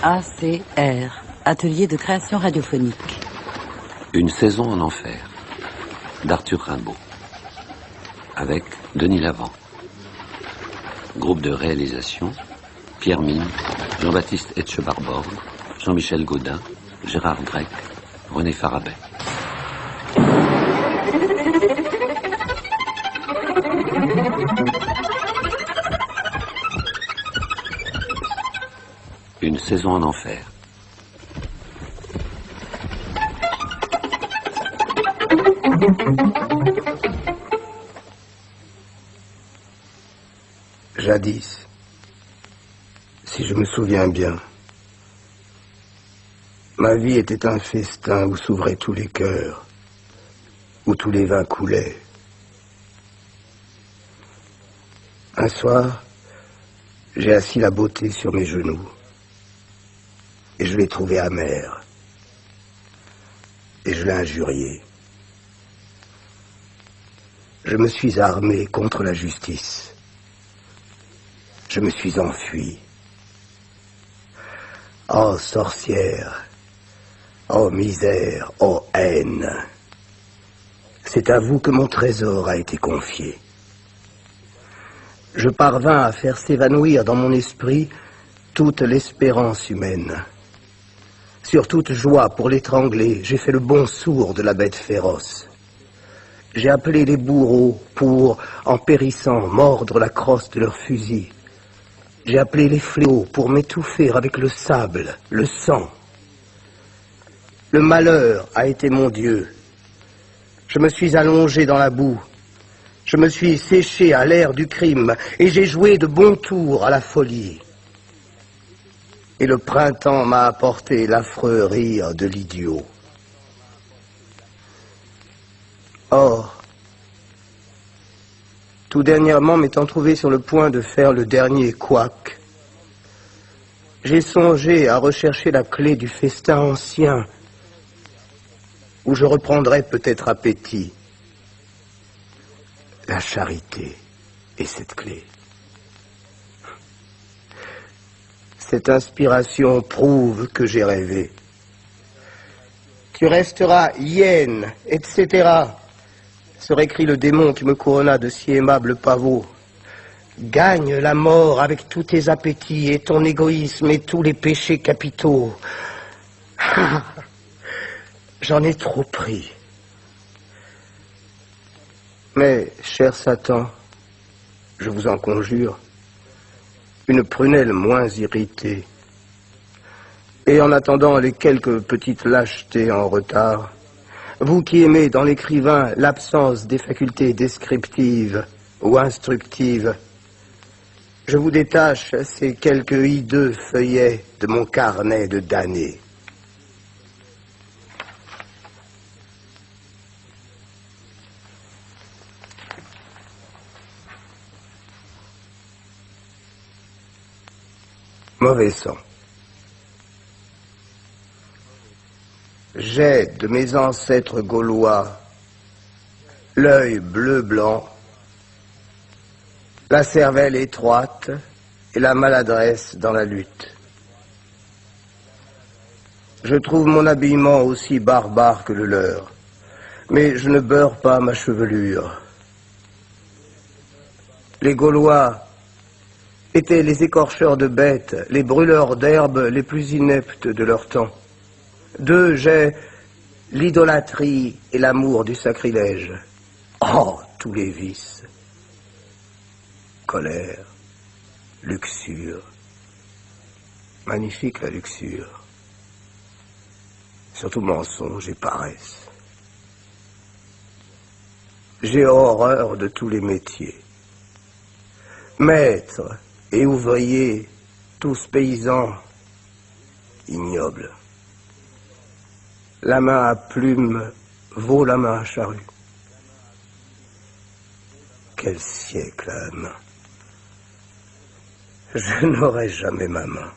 ACR, Atelier de création radiophonique. Une saison en enfer, d'Arthur Rimbaud, avec Denis Lavant. Groupe de réalisation, Pierre Mine, Jean-Baptiste Etchebarborn, Jean-Michel Gaudin, Gérard Grec, René Farabet. Une saison en enfer. Jadis, si je me souviens bien, ma vie était un festin où s'ouvraient tous les cœurs, où tous les vins coulaient. Un soir, j'ai assis la beauté sur mes genoux, et je l'ai trouvée amère, et je l'ai injuriée. Je me suis armé contre la justice. Je me suis enfui. Oh sorcière, oh misère, oh haine, c'est à vous que mon trésor a été confié. Je parvins à faire s'évanouir dans mon esprit toute l'espérance humaine. Sur toute joie pour l'étrangler, j'ai fait le bond sourd de la bête féroce. J'ai appelé les bourreaux pour, en périssant, mordre la crosse de leurs fusils. J'ai appelé les fléaux pour m'étouffer avec le sable, le sang. Le malheur a été mon Dieu. Je me suis allongé dans la boue. Je me suis séché à l'air du crime et j'ai joué de bons tours à la folie. Et le printemps m'a apporté l'affreux rire de l'idiot. Or, tout dernièrement m'étant trouvé sur le point de faire le dernier couac, j'ai songé à rechercher la clé du festin ancien, où je reprendrai peut-être appétit. La charité est cette clé. Cette inspiration prouve que j'ai rêvé. Tu resteras hyène, etc., serait écrit le démon qui me couronna de si aimables pavots. Gagne la mort avec tous tes appétits et ton égoïsme et tous les péchés capitaux. J'en ai trop pris. Mais, cher Satan, je vous en conjure, une prunelle moins irritée. Et en attendant les quelques petites lâchetés en retard, vous qui aimez dans l'écrivain l'absence des facultés descriptives ou instructives, je vous détache ces quelques hideux feuillets de mon carnet de damnés. Mauvais sang. J'ai de mes ancêtres gaulois l'œil bleu-blanc, la cervelle étroite et la maladresse dans la lutte. Je trouve mon habillement aussi barbare que le leur, mais je ne beurre pas ma chevelure. Les Gaulois étaient les écorcheurs de bêtes, les brûleurs d'herbes les plus ineptes de leur temps. D'eux, j'ai l'idolâtrie et l'amour du sacrilège. Oh, tous les vices. Colère, luxure. Magnifique la luxure. Surtout mensonge et paresse. J'ai horreur de tous les métiers. Maîtres et ouvriers, tous paysans, ignobles. La main à plume vaut la main à charrue. Quel siècle à la main. Je n'aurai jamais ma main.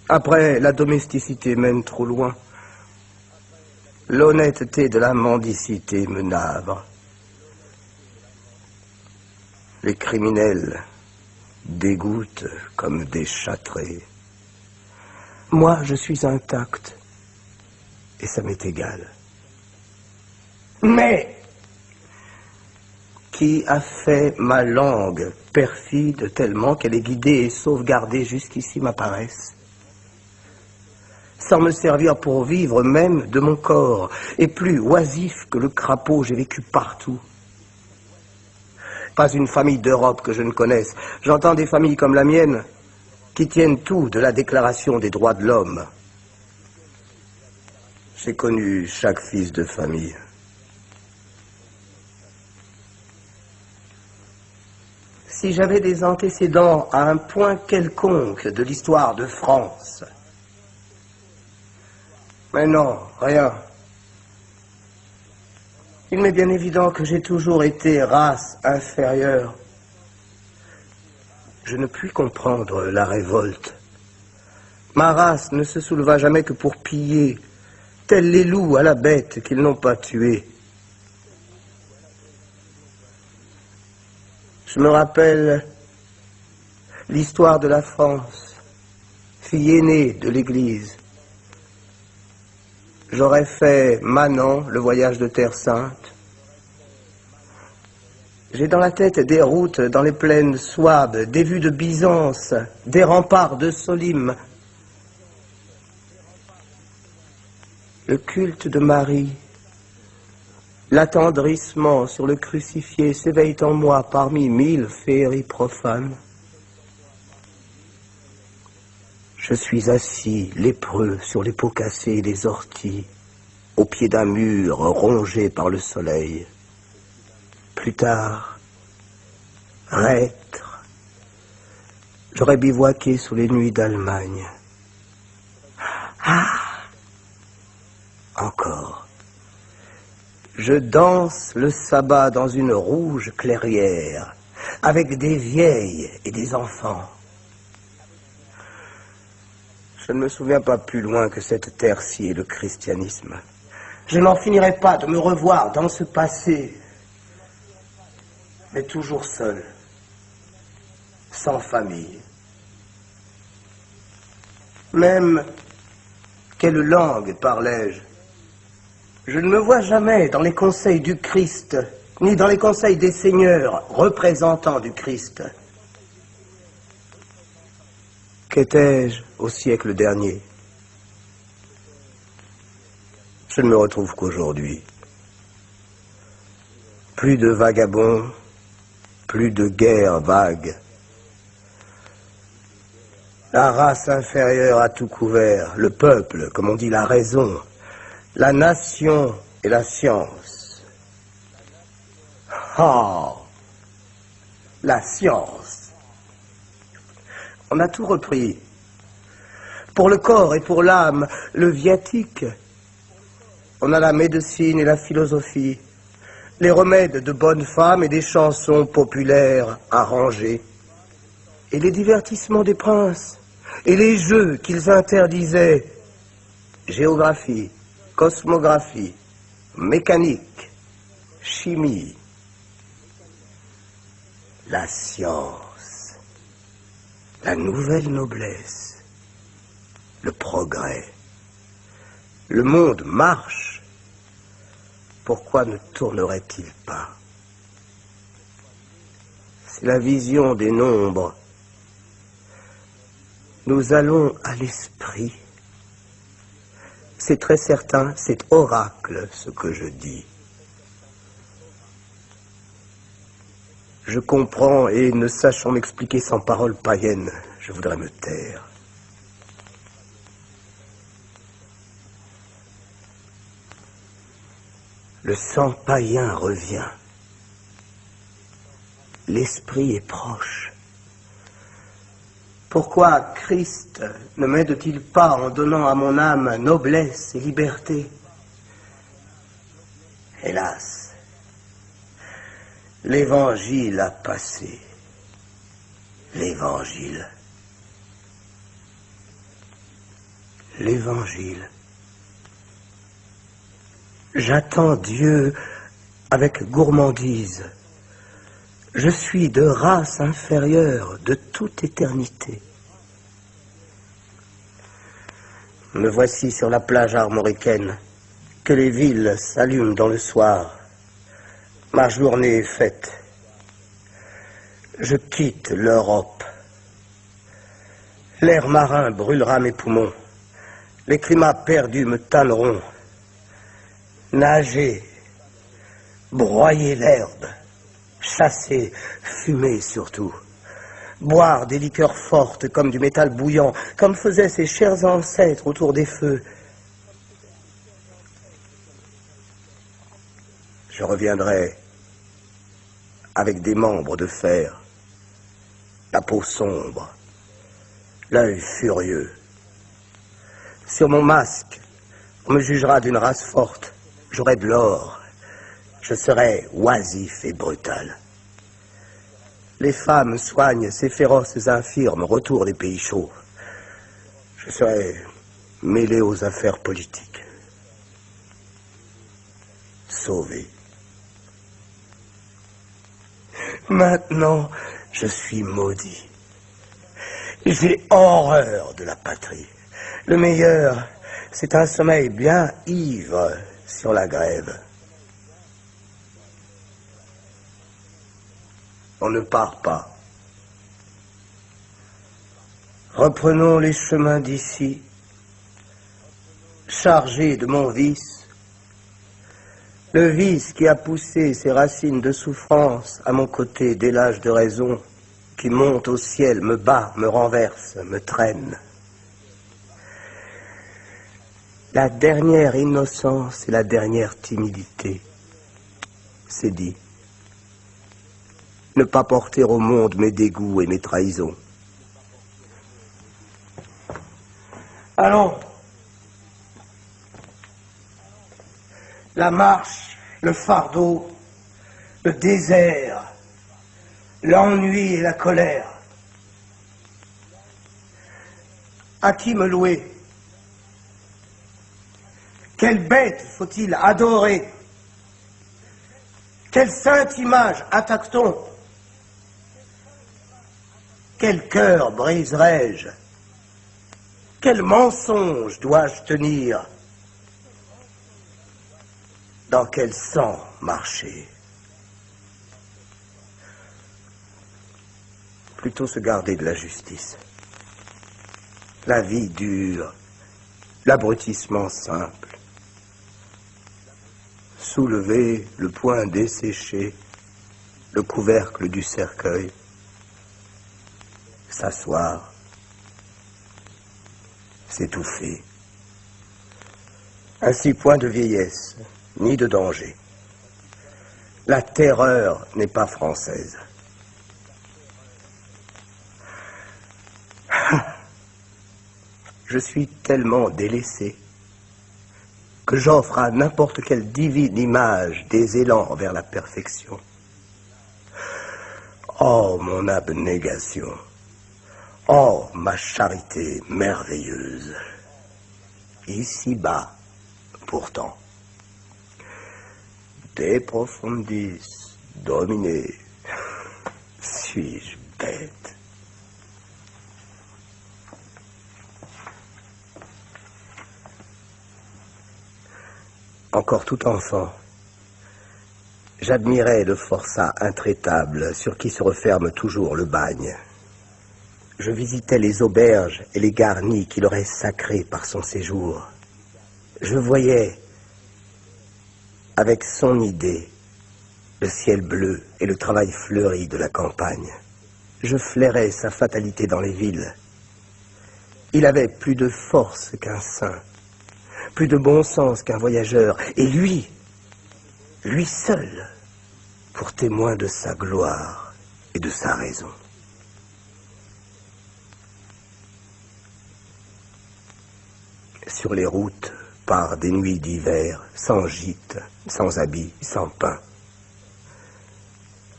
Après, la domesticité mène trop loin. L'honnêteté de la mendicité me navre. Les criminels dégoûtent comme des châtrés. Moi, je suis intact, et ça m'est égal. Mais qui a fait ma langue perfide tellement qu'elle est guidée et sauvegardée jusqu'ici ma paresse, sans me servir pour vivre même de mon corps, et plus oisif que le crapaud, j'ai vécu partout. Pas une famille d'Europe que je ne connaisse. J'entends des familles comme la mienne qui tiennent tout de la Déclaration des droits de l'homme. J'ai connu chaque fils de famille. Si j'avais des antécédents à un point quelconque de l'histoire de France. Mais non, rien. Il m'est bien évident que j'ai toujours été race inférieure. Je ne puis comprendre la révolte. Ma race ne se souleva jamais que pour piller, tels les loups à la bête qu'ils n'ont pas tuée. Je me rappelle l'histoire de la France, fille aînée de l'Église. J'aurais fait Manon, le voyage de Terre Sainte. J'ai dans la tête des routes dans les plaines Souabes, des vues de Byzance, des remparts de Solim. Le culte de Marie, l'attendrissement sur le crucifié s'éveillent en moi parmi 1000 féeries profanes. Je suis assis, lépreux, sur les pots cassés et les orties, au pied d'un mur rongé par le soleil. Plus tard, reître, j'aurais bivouaqué sous les nuits d'Allemagne. Ah! Encore. Je danse le sabbat dans une rouge clairière, avec des vieilles et des enfants. Je ne me souviens pas plus loin que cette terre-ci est le christianisme. Je n'en finirai pas de me revoir dans ce passé, mais toujours seul, sans famille. Même quelle langue parlais-je? Je ne me vois jamais dans les conseils du Christ, ni dans les conseils des seigneurs, représentants du Christ. Qu'étais-je au siècle dernier? Je ne me retrouve qu'aujourd'hui. Plus de vagabonds, plus de guerres vagues. La race inférieure a tout couvert, le peuple, comme on dit, la raison, la nation et la science. Oh, la science. On a tout repris. Pour le corps et pour l'âme, le viatique. On a la médecine et la philosophie, les remèdes de bonnes femmes et des chansons populaires arrangées, et les divertissements des princes, et les jeux qu'ils interdisaient, géographie, cosmographie, mécanique, chimie, la science, la nouvelle noblesse, le progrès. Le monde marche. Pourquoi ne tournerait-il pas? C'est la vision des nombres. Nous allons à l'esprit. C'est très certain, c'est oracle ce que je dis. Je comprends et ne sachant m'expliquer sans paroles païennes, je voudrais me taire. Le sang païen revient. L'esprit est proche. Pourquoi Christ ne m'aide-t-il pas en donnant à mon âme noblesse et liberté? Hélas, l'Évangile a passé. L'Évangile. L'Évangile. J'attends Dieu avec gourmandise. Je suis de race inférieure de toute éternité. Me voici sur la plage armoricaine, que les villes s'allument dans le soir. Ma journée est faite. Je quitte l'Europe. L'air marin brûlera mes poumons. Les climats perdus me tanneront. Nager, broyer l'herbe, chasser, fumer surtout. Boire des liqueurs fortes comme du métal bouillant, comme faisaient ces chers ancêtres autour des feux. Je reviendrai avec des membres de fer, la peau sombre, l'œil furieux. Sur mon masque, on me jugera d'une race forte. J'aurai de l'or. Je serai oisif et brutal. Les femmes soignent ces féroces infirmes au retour des pays chauds. Je serai mêlé aux affaires politiques. Sauvé. Maintenant, je suis maudit. J'ai horreur de la patrie. Le meilleur, c'est un sommeil bien ivre sur la grève. On ne part pas. Reprenons les chemins d'ici, chargés de mon vice, le vice qui a poussé ses racines de souffrance à mon côté dès l'âge de raison, qui monte au ciel, me bat, me renverse, me traîne. La dernière innocence et la dernière timidité, c'est dit. Ne pas porter au monde mes dégoûts et mes trahisons. Allons. La marche, le fardeau, le désert, l'ennui et la colère. À qui me louer? Quelle bête faut-il adorer? Quelle sainte image attaque-t-on? Quel cœur briserai-je? Quel mensonge dois-je tenir? Dans quel sang marcher? Plutôt se garder de la justice. La vie dure, l'abrutissement simple. Soulever le poing desséché, le couvercle du cercueil. S'asseoir, s'étouffer. Ainsi point de vieillesse, ni de danger. La terreur n'est pas française. Je suis tellement délaissé que j'offre à n'importe quelle divine image des élans vers la perfection. Oh, mon abnégation! Oh, ma charité merveilleuse! Ici-bas, pourtant. De profundis, dominé. Suis-je bête? Encore tout enfant, j'admirais le forçat intraitable sur qui se referme toujours le bagne. Je visitais les auberges et les garnis qu'il aurait sacrés par son séjour. Je voyais, avec son idée, le ciel bleu et le travail fleuri de la campagne. Je flairais sa fatalité dans les villes. Il avait plus de force qu'un saint, plus de bon sens qu'un voyageur, et lui seul, pour témoin de sa gloire et de sa raison. Sur les routes, par des nuits d'hiver, sans gîte, sans habit, sans pain,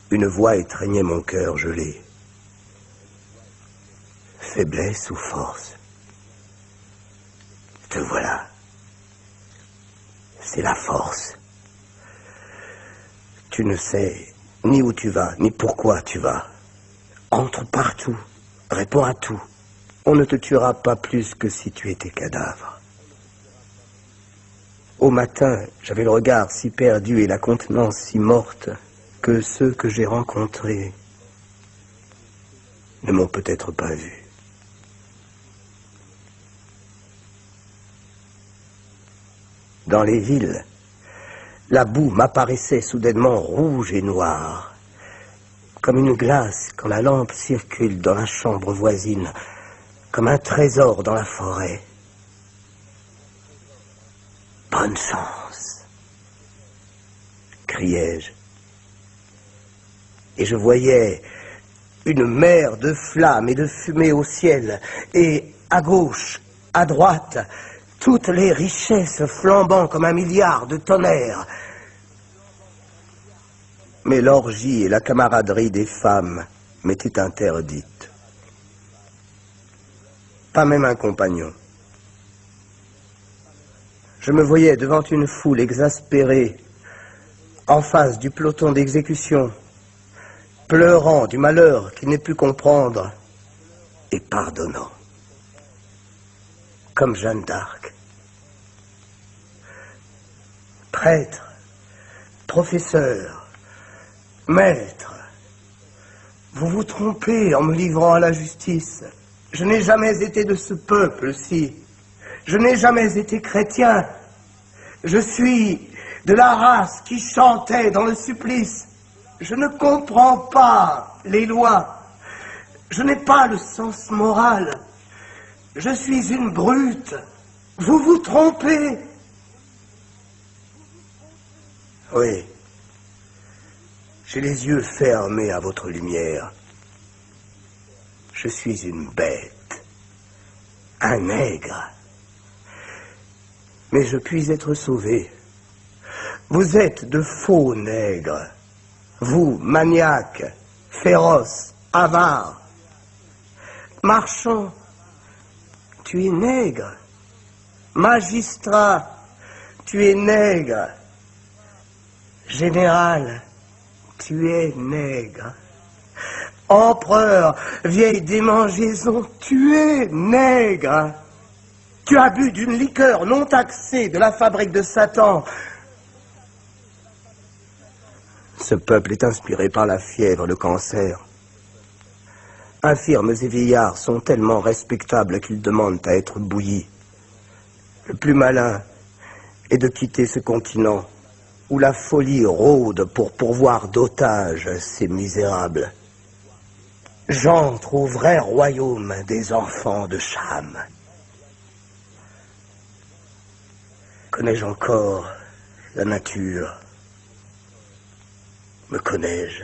une voix étreignait mon cœur gelé. Faiblesse ou force? Te voilà. C'est la force. Tu ne sais ni où tu vas, ni pourquoi tu vas. Entre partout, réponds à tout. On ne te tuera pas plus que si tu étais cadavre. Au matin, j'avais le regard si perdu et la contenance si morte que ceux que j'ai rencontrés ne m'ont peut-être pas vu. Dans les villes, la boue m'apparaissait soudainement rouge et noire, comme une glace quand la lampe circule dans la chambre voisine, comme un trésor dans la forêt. Bonne chance, criai-je. Et je voyais une mer de flammes et de fumée au ciel, et à gauche, à droite, toutes les richesses flambant comme un milliard de tonnerres. Mais l'orgie et la camaraderie des femmes m'étaient interdites. Pas même un compagnon. Je me voyais devant une foule exaspérée, en face du peloton d'exécution, pleurant du malheur qu'il n'ait pu comprendre et pardonnant. Comme Jeanne d'Arc. Prêtre, professeur, maître, vous vous trompez en me livrant à la justice. Je n'ai jamais été de ce peuple-ci. Je n'ai jamais été chrétien. Je suis de la race qui chantait dans le supplice. Je ne comprends pas les lois. Je n'ai pas le sens moral. Je suis une brute. Vous vous trompez. Oui. J'ai les yeux fermés à votre lumière. Je suis une bête. Un nègre. Mais je puis être sauvé. Vous êtes de faux nègres. Vous, maniaques, féroces, avares. Marchand, tu es nègre. Magistrat, tu es nègre. Général, tu es nègre. Empereur, vieille démangeaison, tu es nègre. Tu as bu d'une liqueur non taxée de la fabrique de Satan. Ce peuple est inspiré par la fièvre, le cancer. Infirmes et vieillards sont tellement respectables qu'ils demandent à être bouillis. Le plus malin est de quitter ce continent où la folie rôde pour pourvoir d'otages ces misérables. J'entre au vrai royaume des enfants de Cham. Connais-je encore la nature? Me connais-je?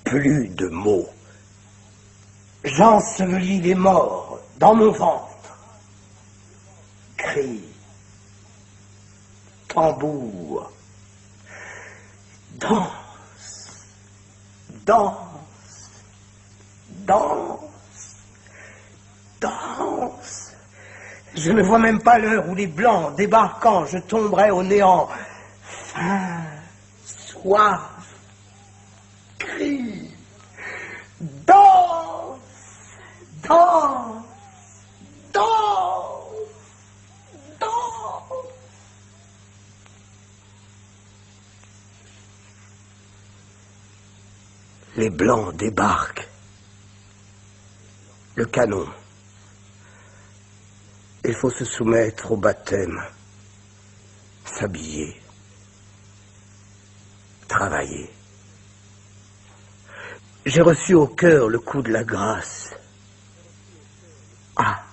Plus de mots. J'ensevelis les morts dans mon ventre. Cris, tambour, danse, danse, danse, danse. Je ne vois même pas l'heure où les Blancs, débarquant, je tomberai au néant. Faim, soif, cri, danse, danse, danse, danse. Les Blancs débarquent. Le canon. Il faut se soumettre au baptême, s'habiller, travailler. J'ai reçu au cœur le coup de la grâce. Ah,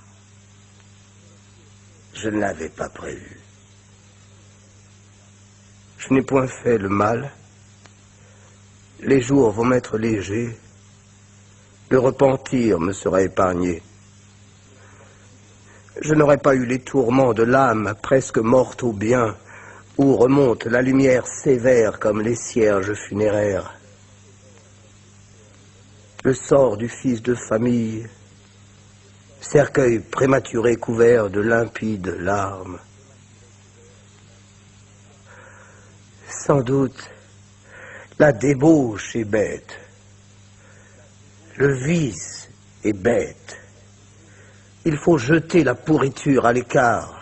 je ne l'avais pas prévu. Je n'ai point fait le mal. Les jours vont m'être légers. Le repentir me sera épargné. Je n'aurais pas eu les tourments de l'âme presque morte au bien, où remonte la lumière sévère comme les cierges funéraires. Le sort du fils de famille, cercueil prématuré couvert de limpides larmes. Sans doute, La débauche est bête. Le vice est bête. Il faut jeter la pourriture à l'écart.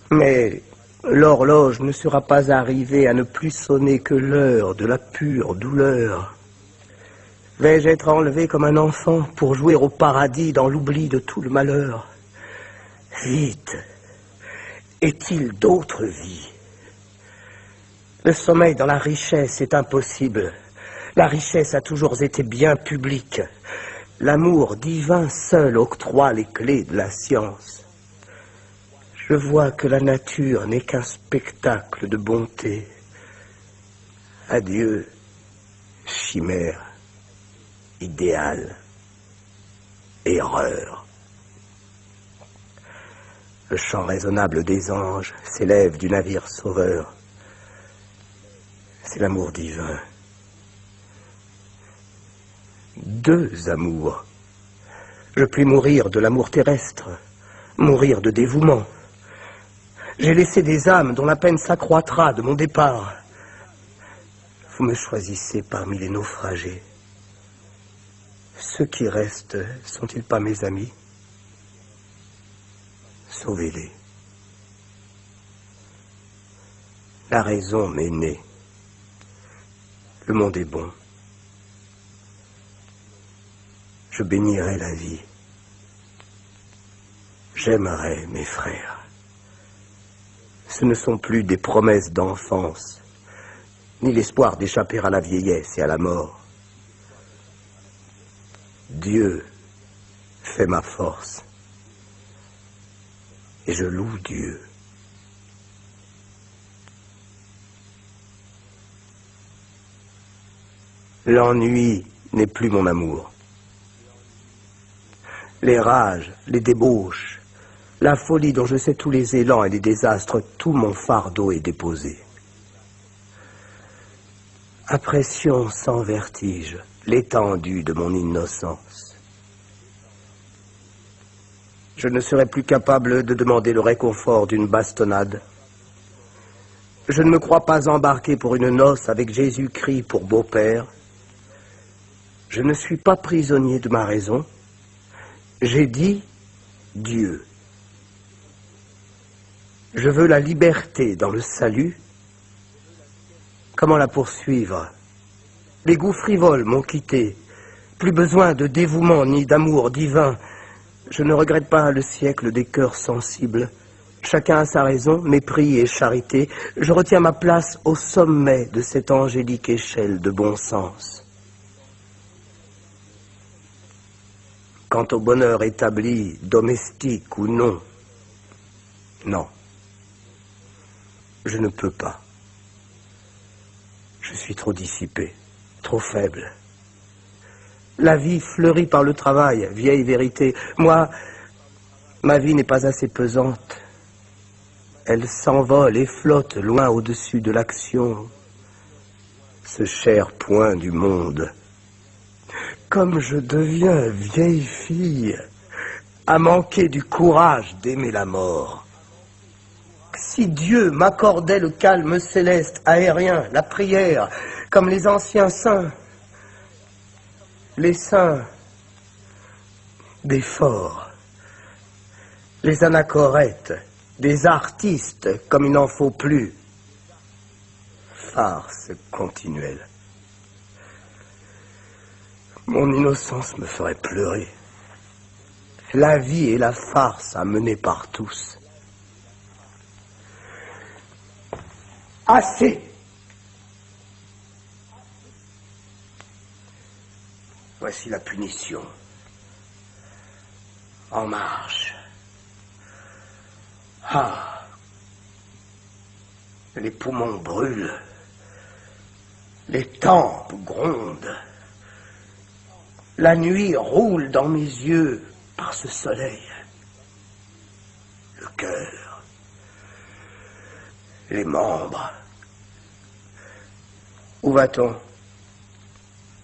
Mais l'horloge ne sera pas arrivée à ne plus sonner que l'heure de la pure douleur. Vais-je être enlevé comme un enfant pour jouer au paradis dans l'oubli de tout le malheur? Vite! Est-il d'autres vies? Le sommeil dans la richesse est impossible. La richesse a toujours été bien publique. L'amour divin seul octroie les clés de la science. Je vois que la nature n'est qu'un spectacle de bonté. Adieu, chimère, idéal, erreur. Le chant raisonnable des anges s'élève du navire sauveur. C'est l'amour divin. Deux amours. Je puis mourir de l'amour terrestre, mourir de dévouement. J'ai laissé des âmes dont la peine s'accroîtra de mon départ. Vous me choisissez parmi les naufragés. Ceux qui restent, sont-ils pas mes amis? Sauvez-les. La raison m'est née. Le monde est bon. Je bénirai la vie. J'aimerai mes frères. Ce ne sont plus des promesses d'enfance, ni l'espoir d'échapper à la vieillesse et à la mort. Dieu fait ma force, et je loue Dieu. L'ennui n'est plus mon amour. Les rages, les débauches, la folie dont je sais tous les élans et les désastres, tout mon fardeau est déposé. Apprécions sans vertige l'étendue de mon innocence. Je ne serai plus capable de demander le réconfort d'une bastonnade. Je ne me crois pas embarqué pour une noce avec Jésus-Christ pour beau-père. Je ne suis pas prisonnier de ma raison. J'ai dit Dieu. Je veux la liberté dans le salut. Comment la poursuivre? Les goûts frivoles m'ont quitté. Plus besoin de dévouement ni d'amour divin. Je ne regrette pas le siècle des cœurs sensibles. Chacun a sa raison, mépris et charité. Je retiens ma place au sommet de cette angélique échelle de bon sens. Quant au bonheur établi, domestique ou non, non, je ne peux pas. Je suis trop dissipé, trop faible. La vie fleurit par le travail, vieille vérité. Moi, ma vie n'est pas assez pesante. Elle s'envole et flotte loin au-dessus de l'action. Ce cher point du monde. Comme je deviens vieille fille, à manquer du courage d'aimer la mort. Si Dieu m'accordait le calme céleste, aérien, la prière, comme les anciens saints, les saints des forts, les anachorètes, des artistes comme il n'en faut plus. Farce continuelle. Mon innocence me ferait pleurer. La vie est la farce à mener par tous. Assez! Voici la punition. En marche. Ah! Les poumons brûlent. Les tempes grondent. La nuit roule dans mes yeux par ce soleil. Le cœur. Les membres. Où va-t-on?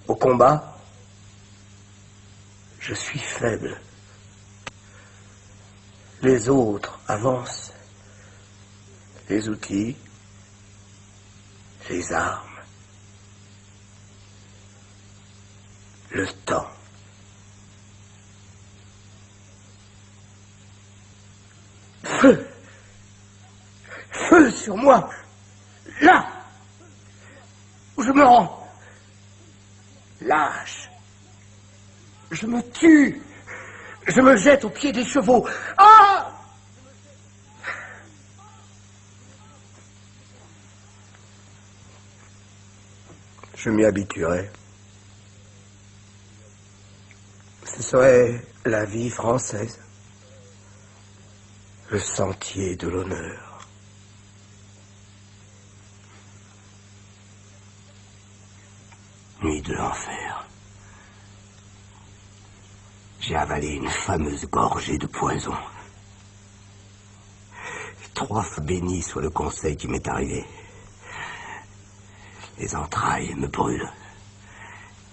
Au combat? Je suis faible. Les autres avancent. Les outils, les armes, le temps. Feu! Feu sur moi! Là! Où je me rends! Lâche! Je me tue! Je me jette aux pieds des chevaux! Ah! Je m'y habituerai. Ce serait la vie française. Le sentier de l'honneur. Nuit de l'enfer. J'ai avalé une fameuse gorgée de poison. 3 fois béni soit le conseil qui m'est arrivé. Les entrailles me brûlent.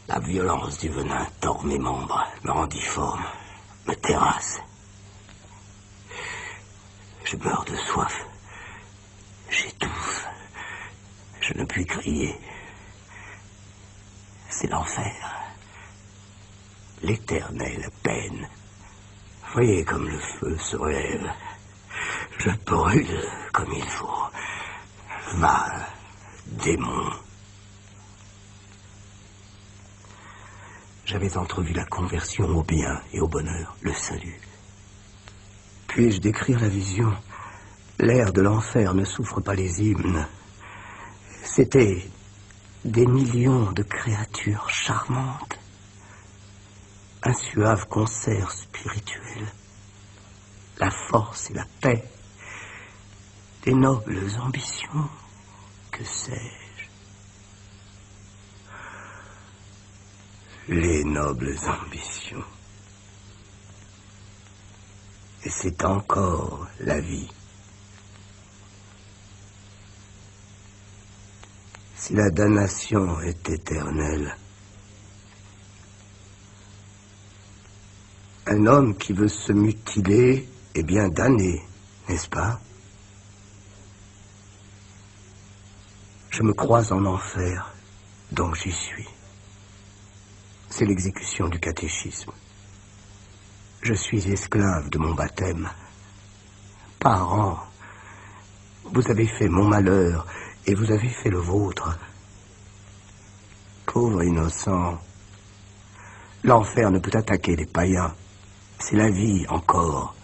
La violence du venin tord mes membres, me rend difforme, me terrasse. Je meurs de soif. J'étouffe. Je ne puis crier. C'est l'enfer. L'éternelle peine. Voyez comme le feu se relève. Je brûle comme il faut. Va, démon. J'avais entrevu la conversion au bien et au bonheur, le salut. Puis-je décrire la vision? L'air de l'enfer ne souffre pas les hymnes. C'étaient des millions de créatures charmantes. Un suave concert spirituel. La force et la paix. Des nobles ambitions. Que sais-je? Les nobles ambitions. Et c'est encore la vie. Si la damnation est éternelle, un homme qui veut se mutiler est bien damné, n'est-ce pas? Je me crois en enfer, donc j'y suis. C'est l'exécution du catéchisme. Je suis esclave de mon baptême. Parents, vous avez fait mon malheur et vous avez fait le vôtre. Pauvre innocent, l'enfer ne peut attaquer les païens. C'est la vie encore.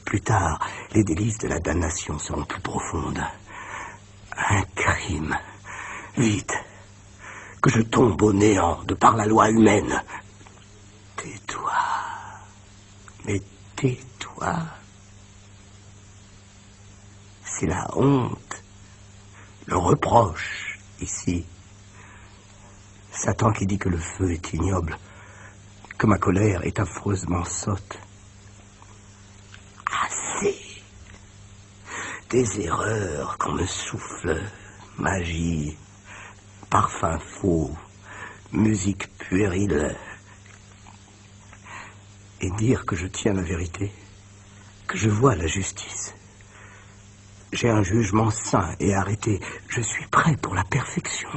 Plus tard, les délices de la damnation seront plus profondes. Un crime. Vite, que je tombe au néant de par la loi humaine. Tais-toi. Mais tais-toi. C'est la honte, le reproche, ici. Satan qui dit que le feu est ignoble, que ma colère est affreusement sotte. Assez. Des erreurs qu'on me souffle, magie, parfum faux, musique puérile. Et dire que je tiens la vérité, que je vois la justice. J'ai un jugement saint et arrêté. Je suis prêt pour la perfection.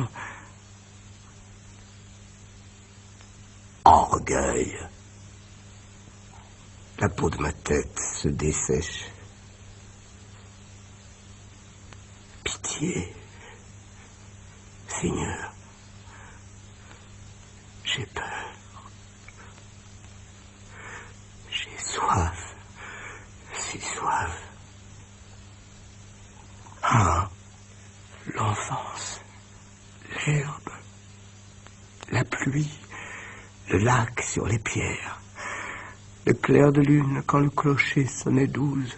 Orgueil. La peau de ma tête se dessèche. Pitié. Seigneur, j'ai peur. J'ai soif. Si soif. Ah, l'enfance, l'herbe, la pluie, le lac sur les pierres, le clair de lune quand le clocher sonnait 12.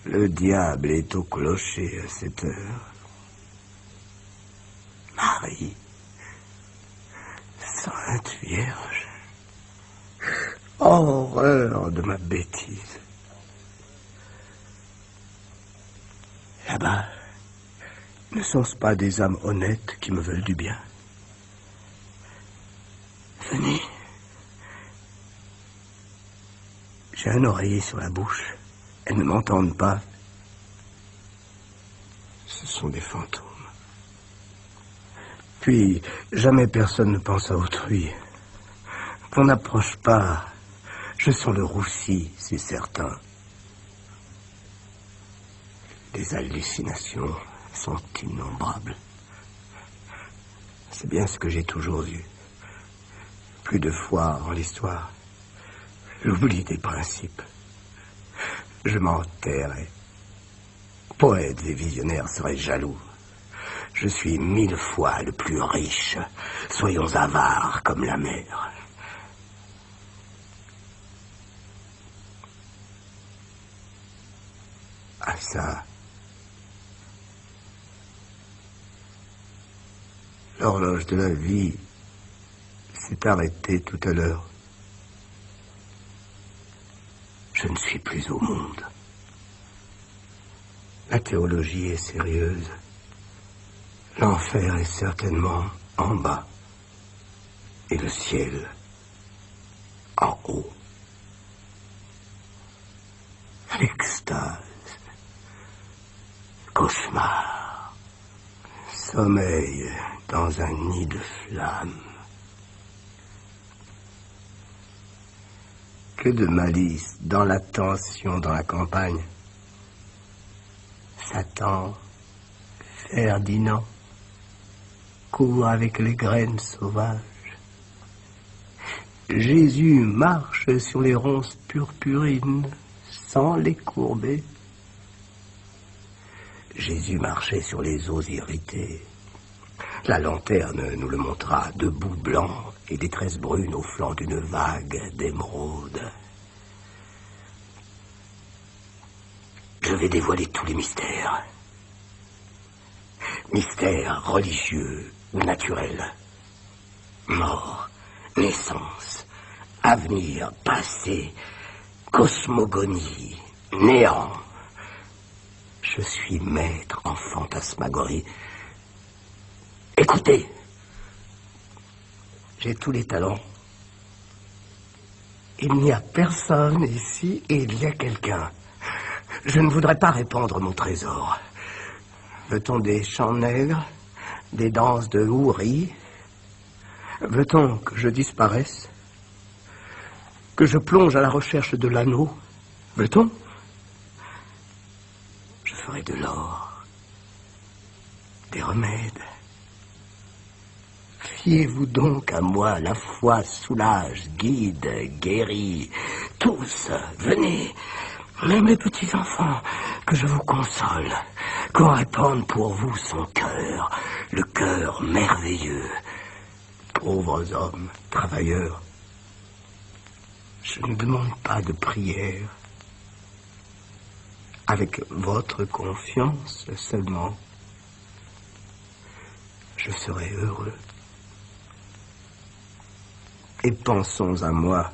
Le diable est au clocher à cette heure. Marie, Sainte Vierge, horreur de ma bêtise. Là-bas, ne sont-ce pas des âmes honnêtes qui me veulent du bien? Venez. J'ai un oreiller sur la bouche. Elles ne m'entendent pas. Ce sont des fantômes. Puis, jamais personne ne pense à autrui. On n'approche pas. Je sens le roussi, c'est certain. Les hallucinations sont innombrables. C'est bien ce que j'ai toujours eu. Plus de fois en l'histoire, j'oublie des principes. Je m'enterrais. Poètes et visionnaires seraient jaloux. Je suis 1000 fois le plus riche. Soyons avares comme la mer. Ah ça... L'horloge de la vie s'est arrêtée tout à l'heure. Je ne suis plus au monde. La théologie est sérieuse. L'enfer est certainement en bas. Et le ciel en haut. L'extase. Cauchemar. Sommeil dans un nid de flammes. Que de malice dans la tension dans la campagne. Satan, Ferdinand, court avec les graines sauvages. Jésus marche sur les ronces purpurines sans les courber. Jésus marchait sur les eaux irritées. La lanterne nous le montra, debout blanc et des tresses brunes au flanc d'une vague d'émeraude. Je vais dévoiler tous les mystères. Mystères religieux ou naturels. Mort, naissance, avenir, passé, cosmogonie, néant. Je suis maître en fantasmagorie. Écoutez, j'ai tous les talents. Il n'y a personne ici et il y a quelqu'un. Je ne voudrais pas répandre mon trésor. Veut-on des chants nègres, des danses de houris? Veut-on que je disparaisse? Que je plonge à la recherche de l'anneau? Veut-on? Je ferai de l'or, des remèdes. Fiez-vous donc à moi, la foi soulage, guide, guérit. Tous, venez, même les petits enfants, que je vous console, qu'on répande pour vous son cœur, le cœur merveilleux. Pauvres hommes, travailleurs, je ne demande pas de prière. Avec votre confiance seulement, je serai heureux. Et pensons à moi.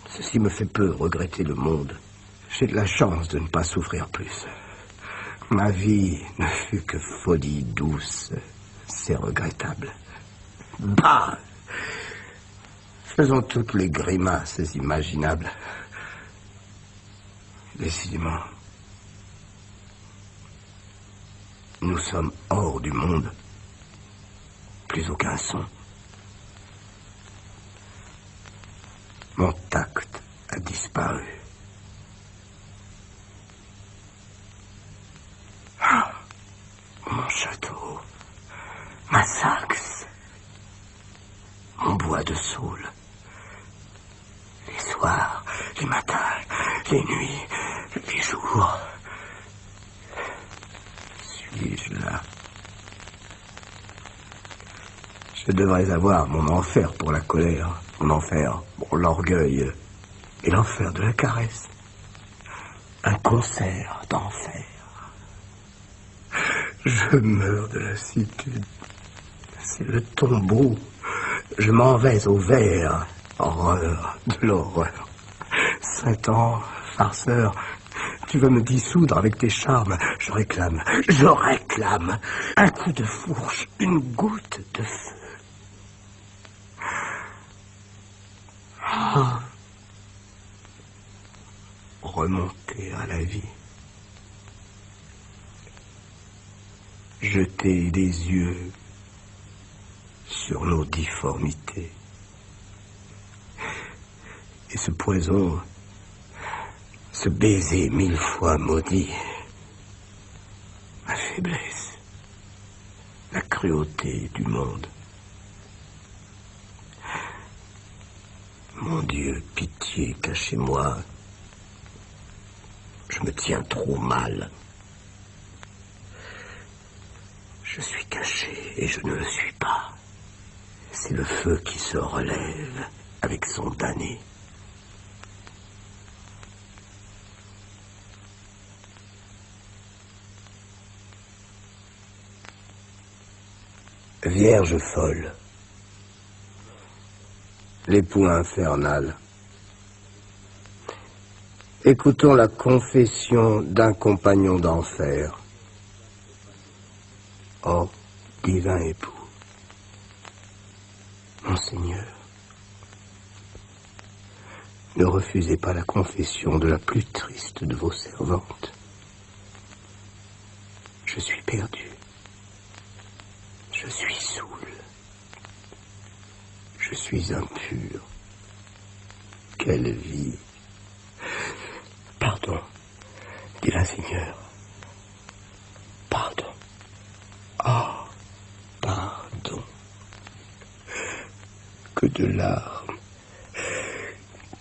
Ceci me fait peu regretter le monde. J'ai de la chance de ne pas souffrir plus. Ma vie ne fut que folie douce. C'est regrettable. Bah! Faisons toutes les grimaces imaginables. Décidément, nous sommes hors du monde. Plus aucun son. Mon tact a disparu. Ah, mon château, ma Saxe, mon bois de saule, les soirs, les matins, les nuits, les jours. Suis-je là? Je devrais avoir mon enfer pour la colère, mon enfer pour l'orgueil et l'enfer de la caresse. Un concert d'enfer. Je meurs de lassitude. C'est le tombeau. Je m'en vais au vert. Horreur de l'horreur. Satan, farceur, tu veux me dissoudre avec tes charmes. Je réclame un coup de fourche, une goutte de feu. Ah. Remonter à la vie. Jeter des yeux sur nos difformités. Et ce poison, ce baiser 1000 fois maudit, ma faiblesse, la cruauté du monde. Mon Dieu, pitié, cachez-moi. Je me tiens trop mal. Je suis caché et je ne le suis pas. C'est le feu qui se relève avec son damné. Vierge folle, l'époux infernal. Écoutons la confession d'un compagnon d'enfer. Oh, divin époux, Monseigneur, ne refusez pas la confession de la plus triste de vos servantes. Je suis perdu. Je suis saoul. Je suis impur. Quelle vie! Pardon, divin Seigneur. Pardon. Oh, pardon. Que de larmes.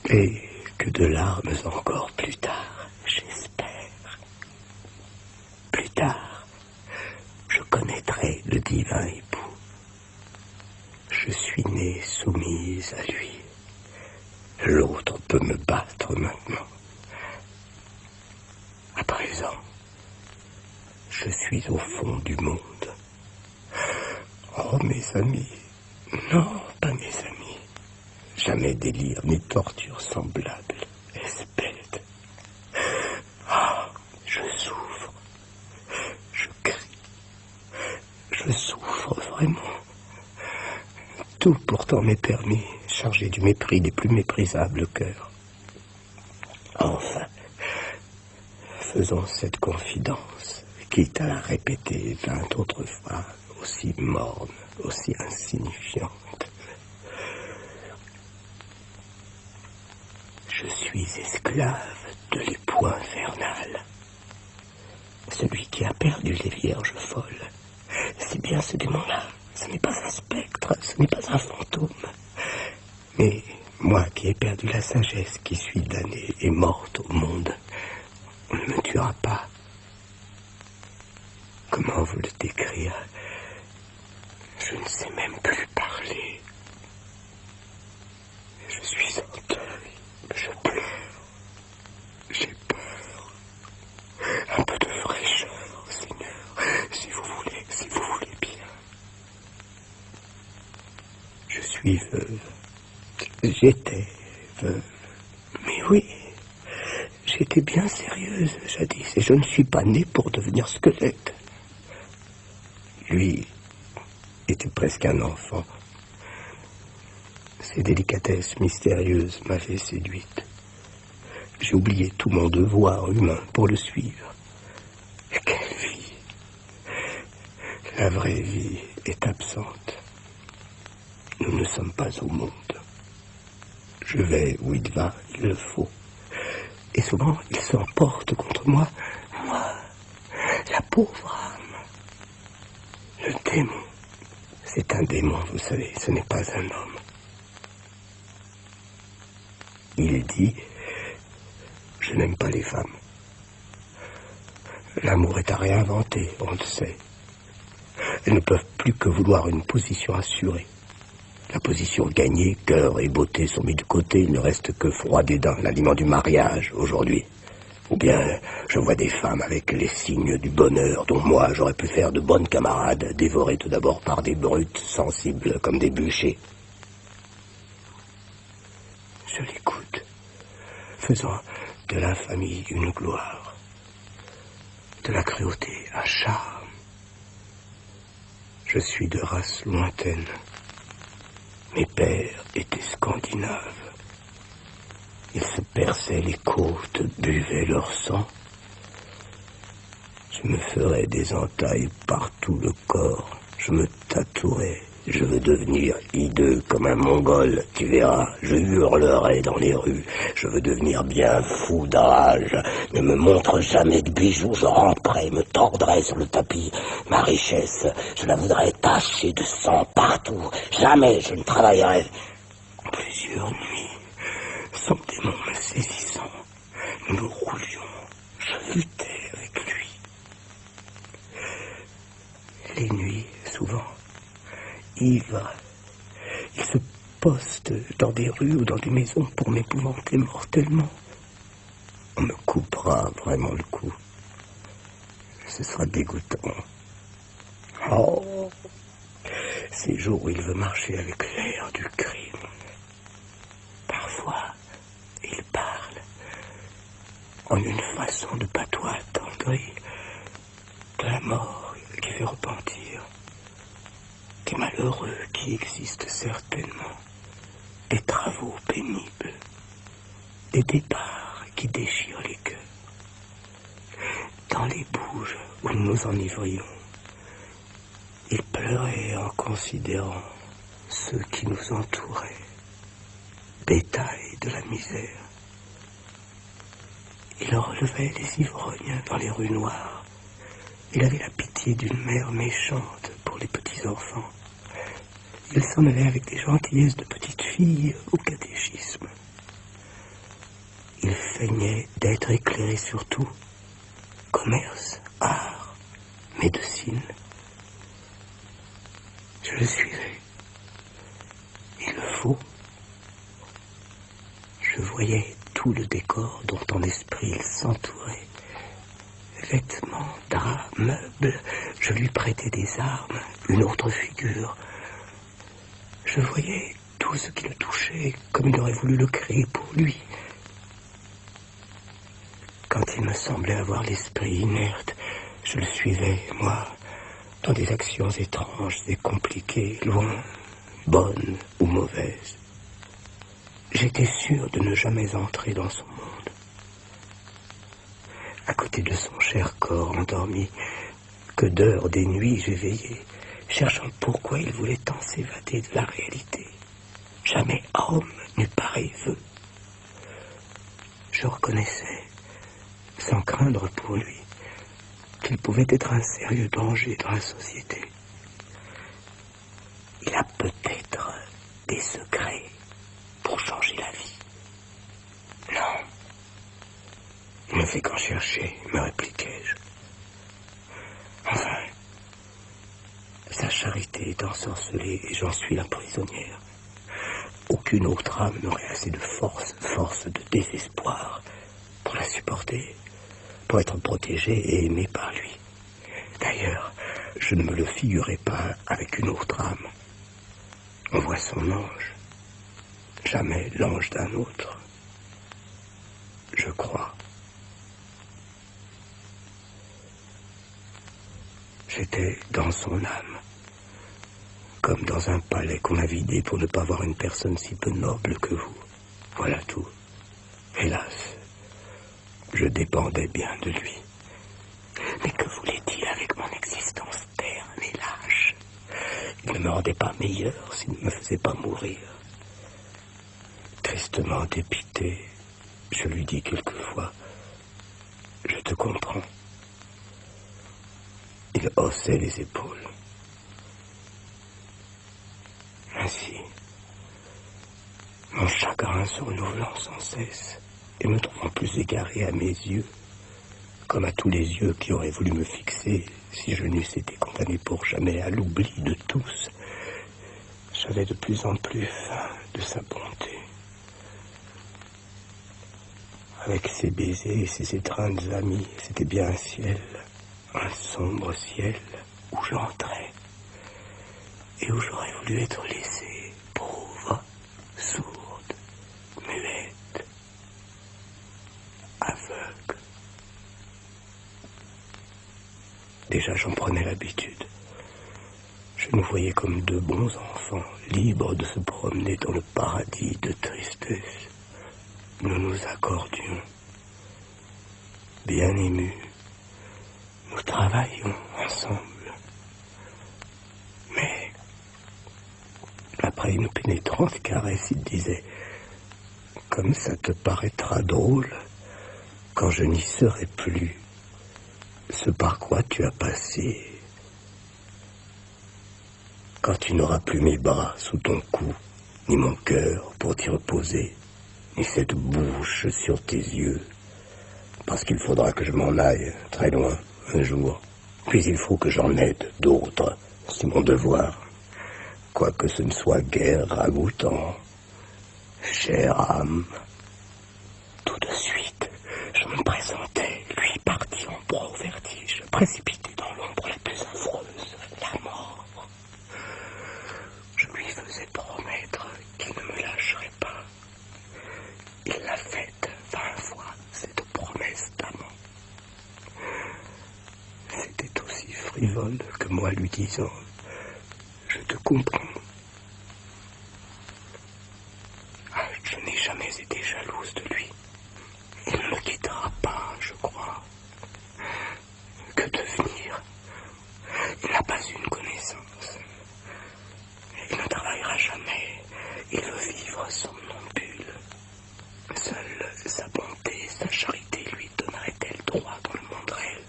Et que de larmes encore plus tard, j'espère. Plus tard, je connaîtrai le divin époux. Je suis née soumise à lui. L'autre peut me battre maintenant. À présent, je suis au fond du monde. Oh, mes amis, non, pas mes amis. Jamais délire ni torture semblable. Espède. Ah, je souffre. Je crie. Je souffre vraiment. Tout pourtant m'est permis, chargé du mépris des plus méprisables cœurs. Enfin, faisons cette confidence, quitte à la répéter 20 autres fois, aussi morne, aussi insignifiante. Je suis esclave de l'époux infernal. Celui qui a perdu les vierges folles. C'est bien ce démon-là. Ce n'est pas un spectre, ce n'est pas un fantôme. Mais moi qui ai perdu la sagesse, qui suis damnée et morte au monde, on ne me tuera pas. Comment vous le décrire? Je ne sais même plus parler. Je suis en deuil. Je pleure. J'ai peur. Un peu de fraîcheur, Seigneur, si vous voulez bien. Je suis veuve. J'étais veuve. Mais oui, j'étais bien sérieuse jadis, et je ne suis pas née pour devenir squelette. Lui était presque un enfant. Ses délicatesses mystérieuses m'avaient séduite. J'ai oublié tout mon devoir humain pour le suivre. Et quelle vie! La vraie vie est absente. Nous ne sommes pas au monde. Je vais où il va, il le faut. Et souvent, il s'emporte contre moi. Moi, la pauvre âme. Le démon. C'est un démon, vous savez, ce n'est pas un homme. Il dit, je n'aime pas les femmes. L'amour est à réinventer, on le sait. Elles ne peuvent plus que vouloir une position assurée. La position gagnée, cœur et beauté sont mis de côté, il ne reste que froid dédain, l'aliment du mariage aujourd'hui. Ou bien, je vois des femmes avec les signes du bonheur, dont moi j'aurais pu faire de bonnes camarades, dévorées tout d'abord par des brutes sensibles comme des bûchers. Je l'écoute, faisant de l'infamie une gloire, de la cruauté un charme. Je suis de race lointaine. Mes pères étaient scandinaves. Ils se perçaient les côtes, buvaient leur sang. Je me ferais des entailles par tout le corps. Je me tatouerais Je veux devenir hideux comme un Mongol, tu verras. Je hurlerai dans les rues. Je veux devenir bien fou de rage. Ne me montre jamais de bijoux, je ramperai, me tordrai sur le tapis. Ma richesse, je la voudrais tachée de sang partout. Jamais je ne travaillerai. Plusieurs nuits, son démon me saisissant, nous nous roulions. Je luttais avec lui. Les nuits, souvent, ivre, il se poste dans des rues ou dans des maisons pour m'épouvanter mortellement. On me coupera vraiment le cou. Ce sera dégoûtant. Oh, ces jours où il veut marcher avec l'air du crime. Parfois, il parle en une façon de patois attendri de la mort qui fait repentir. Des malheureux qui existent certainement, des travaux pénibles, des départs qui déchirent les cœurs. Dans les bouges où nous nous enivrions, il pleurait en considérant ceux qui nous entouraient, bétail de la misère. Il relevait les ivrognes dans les rues noires. Il avait la pitié d'une mère méchante pour les petits-enfants. Il s'en allait avec des gentillesses de petites filles au catéchisme. Il feignait d'être éclairé sur tout. Commerce, art, médecine. Je le suivais. Il le faut. Je voyais tout le décor dont en esprit il s'entourait. Vêtements, draps, meubles, je lui prêtais des armes, une autre figure. Je voyais tout ce qui le touchait, comme il aurait voulu le créer pour lui. Quand il me semblait avoir l'esprit inerte, je le suivais, moi, dans des actions étranges et compliquées, loin, bonnes ou mauvaises. J'étais sûr de ne jamais entrer dans son monde. À côté de son cher corps endormi, que d'heures des nuits j'ai veillé, cherchant pourquoi il voulait tant s'évader de la réalité. Jamais homme n'eut pareil vœu. Je reconnaissais, sans craindre pour lui, qu'il pouvait être un sérieux danger dans la société. Il a peut-être des secrets pour changer la vie. Non. Il ne fait qu'en chercher, me répliquai-je. Enfin, sa charité est ensorcelée et j'en suis la prisonnière. Aucune autre âme n'aurait assez de force de désespoir pour la supporter, pour être protégée et aimée par lui. D'ailleurs, je ne me le figurais pas avec une autre âme. On voit son ange, jamais l'ange d'un autre. Je crois. J'étais dans son âme, comme dans un palais qu'on a vidé pour ne pas voir une personne si peu noble que vous. Voilà tout. Hélas, je dépendais bien de lui. Mais que voulait-il avec mon existence terne et lâche? Il ne me rendait pas meilleur s'il ne me faisait pas mourir. Tristement dépité, je lui dis quelquefois, « Je te comprends. » Il haussait les épaules. Ainsi, mon chagrin se renouvelant sans cesse et me trouvant plus égaré à mes yeux, comme à tous les yeux qui auraient voulu me fixer si je n'eusse été condamné pour jamais à l'oubli de tous, j'avais de plus en plus faim de sa bonté. Avec ses baisers et ses étreintes amies, c'était bien un ciel, un sombre ciel où j'entrais et où j'aurais voulu être laissé, pauvre, sourde, muette, aveugle. Déjà j'en prenais l'habitude. Je nous voyais comme deux bons enfants, libres de se promener dans le paradis de tristesse. Nous nous accordions, bien émus. Nous travaillions ensemble. Mais Après une pénétrante caresse, il disait « Comme ça te paraîtra drôle, quand je n'y serai plus, ce par quoi tu as passé. Quand tu n'auras plus mes bras sous ton cou, ni mon cœur pour t'y reposer, ni cette bouche sur tes yeux, parce qu'il faudra que je m'en aille très loin un jour, puis il faut que j'en aide d'autres, c'est mon devoir, quoique ce ne soit guère ragoûtant. Chère âme, tout de suite, je me présentais, lui parti en proie au vertige, précipité dans l'ombre la plus affreuse, la mort. Je lui faisais promettre qu'il ne me lâcherait pas. Il l'a faite 20 fois, cette promesse d'amant. C'était aussi frivole que moi lui disant « Je te comprends ». Je n'ai jamais été jalouse de lui. Il ne me quittera pas, je crois. Que devenir? Il n'a pas une connaissance. Il ne travaillera jamais. Il veut vivre somnambule. Seule sa bonté, sa charité lui donnerait-elle droit dans le monde réel?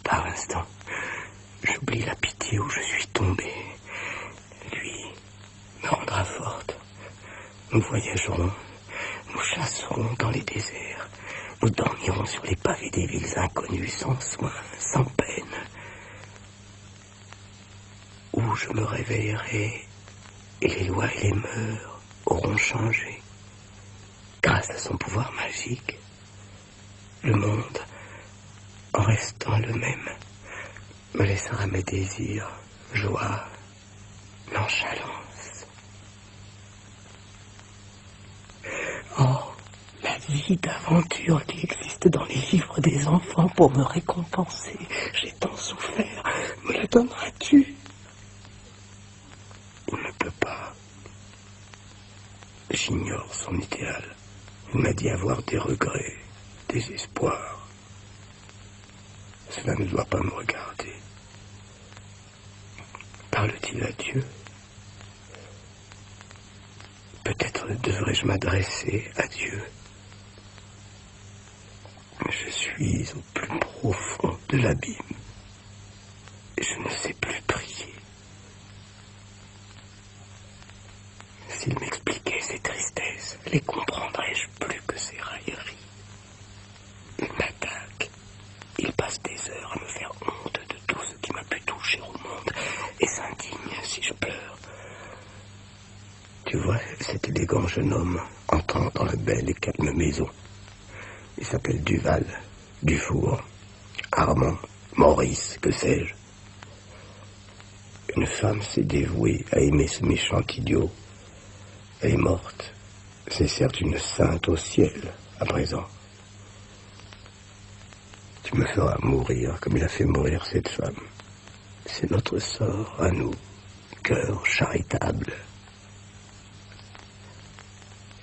Par instant, j'oublie la pitié où je suis tombé. Lui me rendra forte. Nous voyagerons, nous chasserons dans les déserts, nous dormirons sur les pavés des villes inconnues, sans soin, sans peine. Où je me réveillerai, et les lois et les mœurs auront changé. Grâce à son pouvoir magique, le monde, en restant le même, me laissera mes désirs, joie, nonchalance. Oh, la vie d'aventure qui existe dans les livres des enfants pour me récompenser. J'ai tant souffert, me la donneras-tu? Il ne peut pas. J'ignore son idéal. Il m'a dit avoir des regrets, des espoirs. Cela ne doit pas me regarder. Parle-t-il à Dieu? Peut-être devrais-je m'adresser à Dieu. Je suis au plus profond de l'abîme. Je ne sais plus prier. S'il m'expliquait ses tristesses, les comprendrais-je plus que ses railleries. Il m'attaque. Il passe des heures à me faire honte de tout ce qui m'a pu toucher au monde et s'indigne si je pleure. Tu vois, cet élégant jeune homme entrant dans la belle et calme maison. Il s'appelle Duval, Dufour, Armand, Maurice, que sais-je. Une femme s'est dévouée à aimer ce méchant idiot. Elle est morte. C'est certes une sainte au ciel, à présent. Tu me feras mourir comme il a fait mourir cette femme. C'est notre sort à nous, cœur charitable.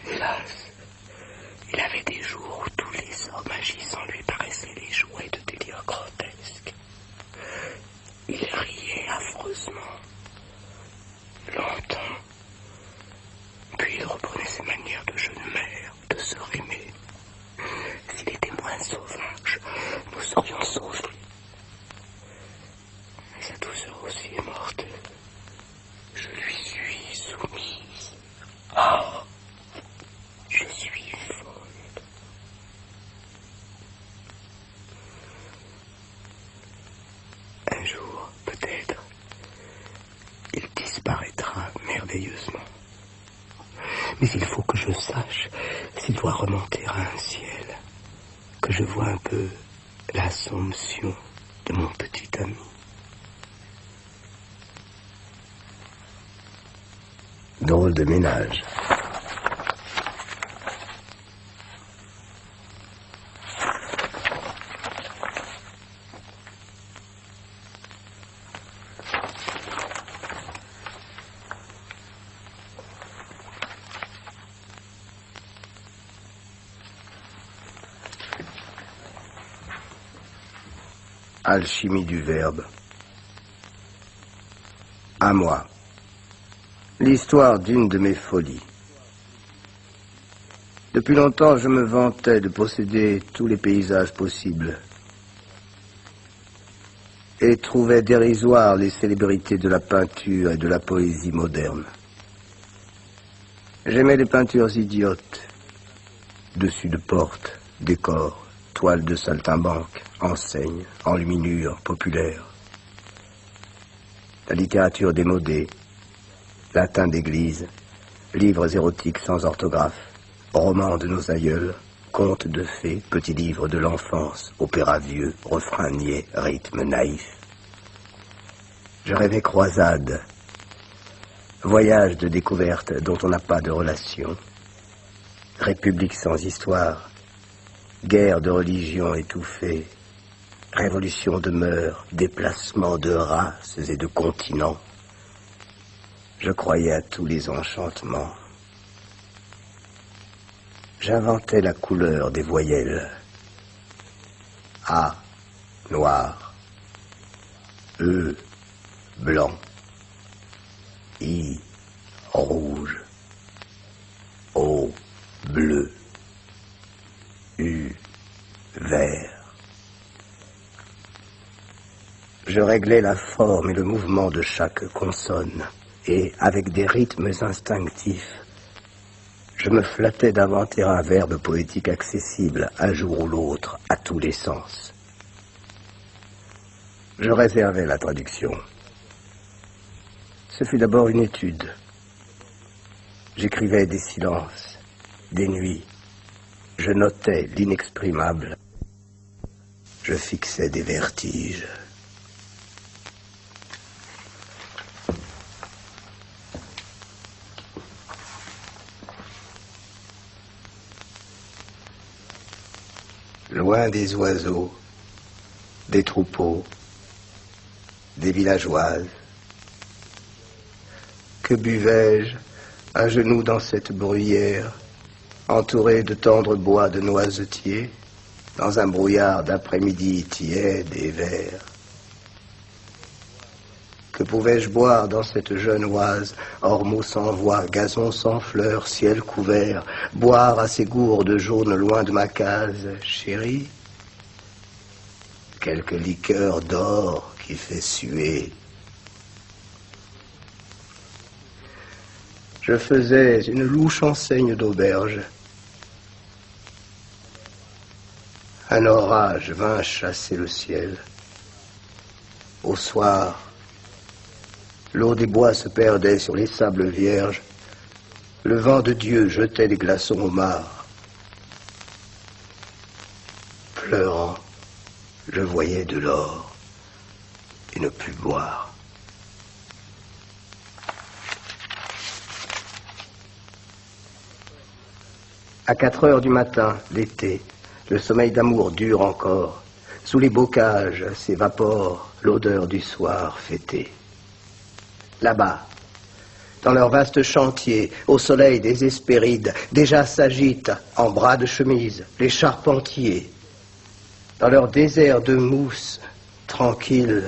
Hélas, il avait des jours où tous les hommes agissants lui paraissaient les jouets de délire grotesques. Il riait affreusement, longtemps, puis il reprenait ses manières de jeune mère, de sœur aimée. S'il était moins sauvage, nous serions sauvés. Sa douceur aussi est morte. Je lui suis soumise. Oh, je suis folle. Un jour, peut-être, il disparaîtra merveilleusement. Mais il faut que je sache s'il doit remonter à un ciel, que je vois un peu l'assomption de mon petit ami. Drôle de ménage. Alchimie du verbe. À moi, L'histoire d'une de mes folies. Depuis longtemps, je me vantais de posséder tous les paysages possibles et trouvais dérisoires les célébrités de la peinture et de la poésie moderne. J'aimais les peintures idiotes, dessus de portes, décors, toiles de saltimbanque, enseignes, enluminures populaires. La littérature démodée, latin d'église, livres érotiques sans orthographe, romans de nos aïeuls, contes de fées, petits livres de l'enfance, opéras vieux, refrains niais, rythmes naïfs. Je rêvais croisades, voyages de découverte dont on n'a pas de relation, république sans histoire, guerre de religion étouffée, révolution de mœurs, déplacement de races et de continents. Je croyais à tous les enchantements. J'inventais la couleur des voyelles. A, noir. E, blanc. I, rouge. O, bleu. U, vert. Je réglais la forme et le mouvement de chaque consonne, et avec des rythmes instinctifs, je me flattais d'inventer un verbe poétique accessible, un jour ou l'autre, à tous les sens. Je réservais la traduction. Ce fut d'abord une étude. J'écrivais des silences, des nuits. Je notais l'inexprimable. Je fixais des vertiges. Loin des oiseaux, des troupeaux, des villageoises. Que buvais-je à genoux dans cette bruyère, entouré de tendres bois de noisetiers, dans un brouillard d'après-midi tiède et vert. Que pouvais-je boire dans cette jeune oise, ormeaux sans voix, gazon sans fleurs, ciel couvert, boire à ces gourdes jaunes loin de ma case, chérie? Quelque liqueur d'or qui fait suer. Je faisais une louche enseigne d'auberge. Un orage vint chasser le ciel. Au soir, l'eau des bois se perdait sur les sables vierges. Le vent de Dieu jetait des glaçons au mar. Pleurant, je voyais de l'or et ne pus boire. À 4 heures du matin, l'été, le sommeil d'amour dure encore. Sous les bocages s'évapore l'odeur du soir fêté. Là-bas, dans leur vaste chantier, au soleil des Hespérides, déjà s'agitent, en bras de chemise, les charpentiers. Dans leur désert de mousse, tranquille,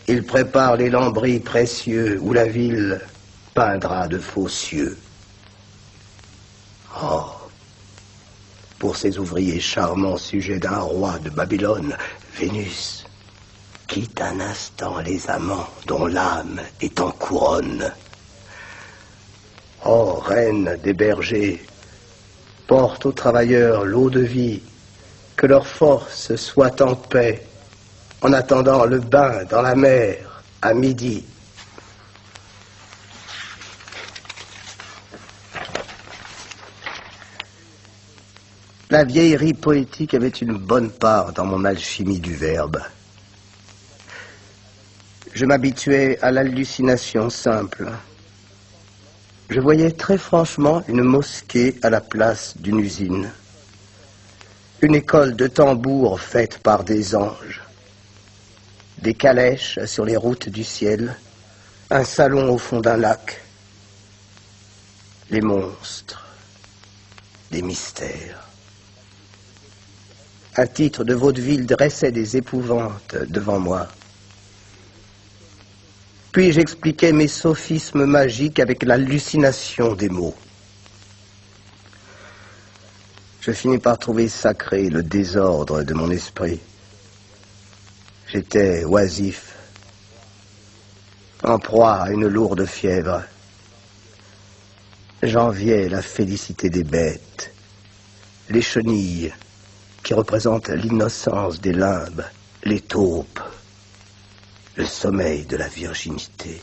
ils préparent les lambris précieux où la ville peindra de faux cieux. Oh, pour ces ouvriers charmants sujets d'un roi de Babylone, Vénus quitte un instant les amants dont l'âme est en couronne. Oh, reine des bergers, porte aux travailleurs l'eau de vie, que leur force soit en paix, en attendant le bain dans la mer à midi. La vieillerie poétique avait une bonne part dans mon alchimie du verbe. Je m'habituais à l'hallucination simple. Je voyais très franchement une mosquée à la place d'une usine, une école de tambours faite par des anges, des calèches sur les routes du ciel, un salon au fond d'un lac, les monstres, des mystères. Un titre de vaudeville dressait des épouvantes devant moi. Puis j'expliquais mes sophismes magiques avec l'hallucination des mots. Je finis par trouver sacré le désordre de mon esprit. J'étais oisif, en proie à une lourde fièvre. J'enviais la félicité des bêtes, les chenilles qui représentent l'innocence des limbes, les taupes, le sommeil de la virginité.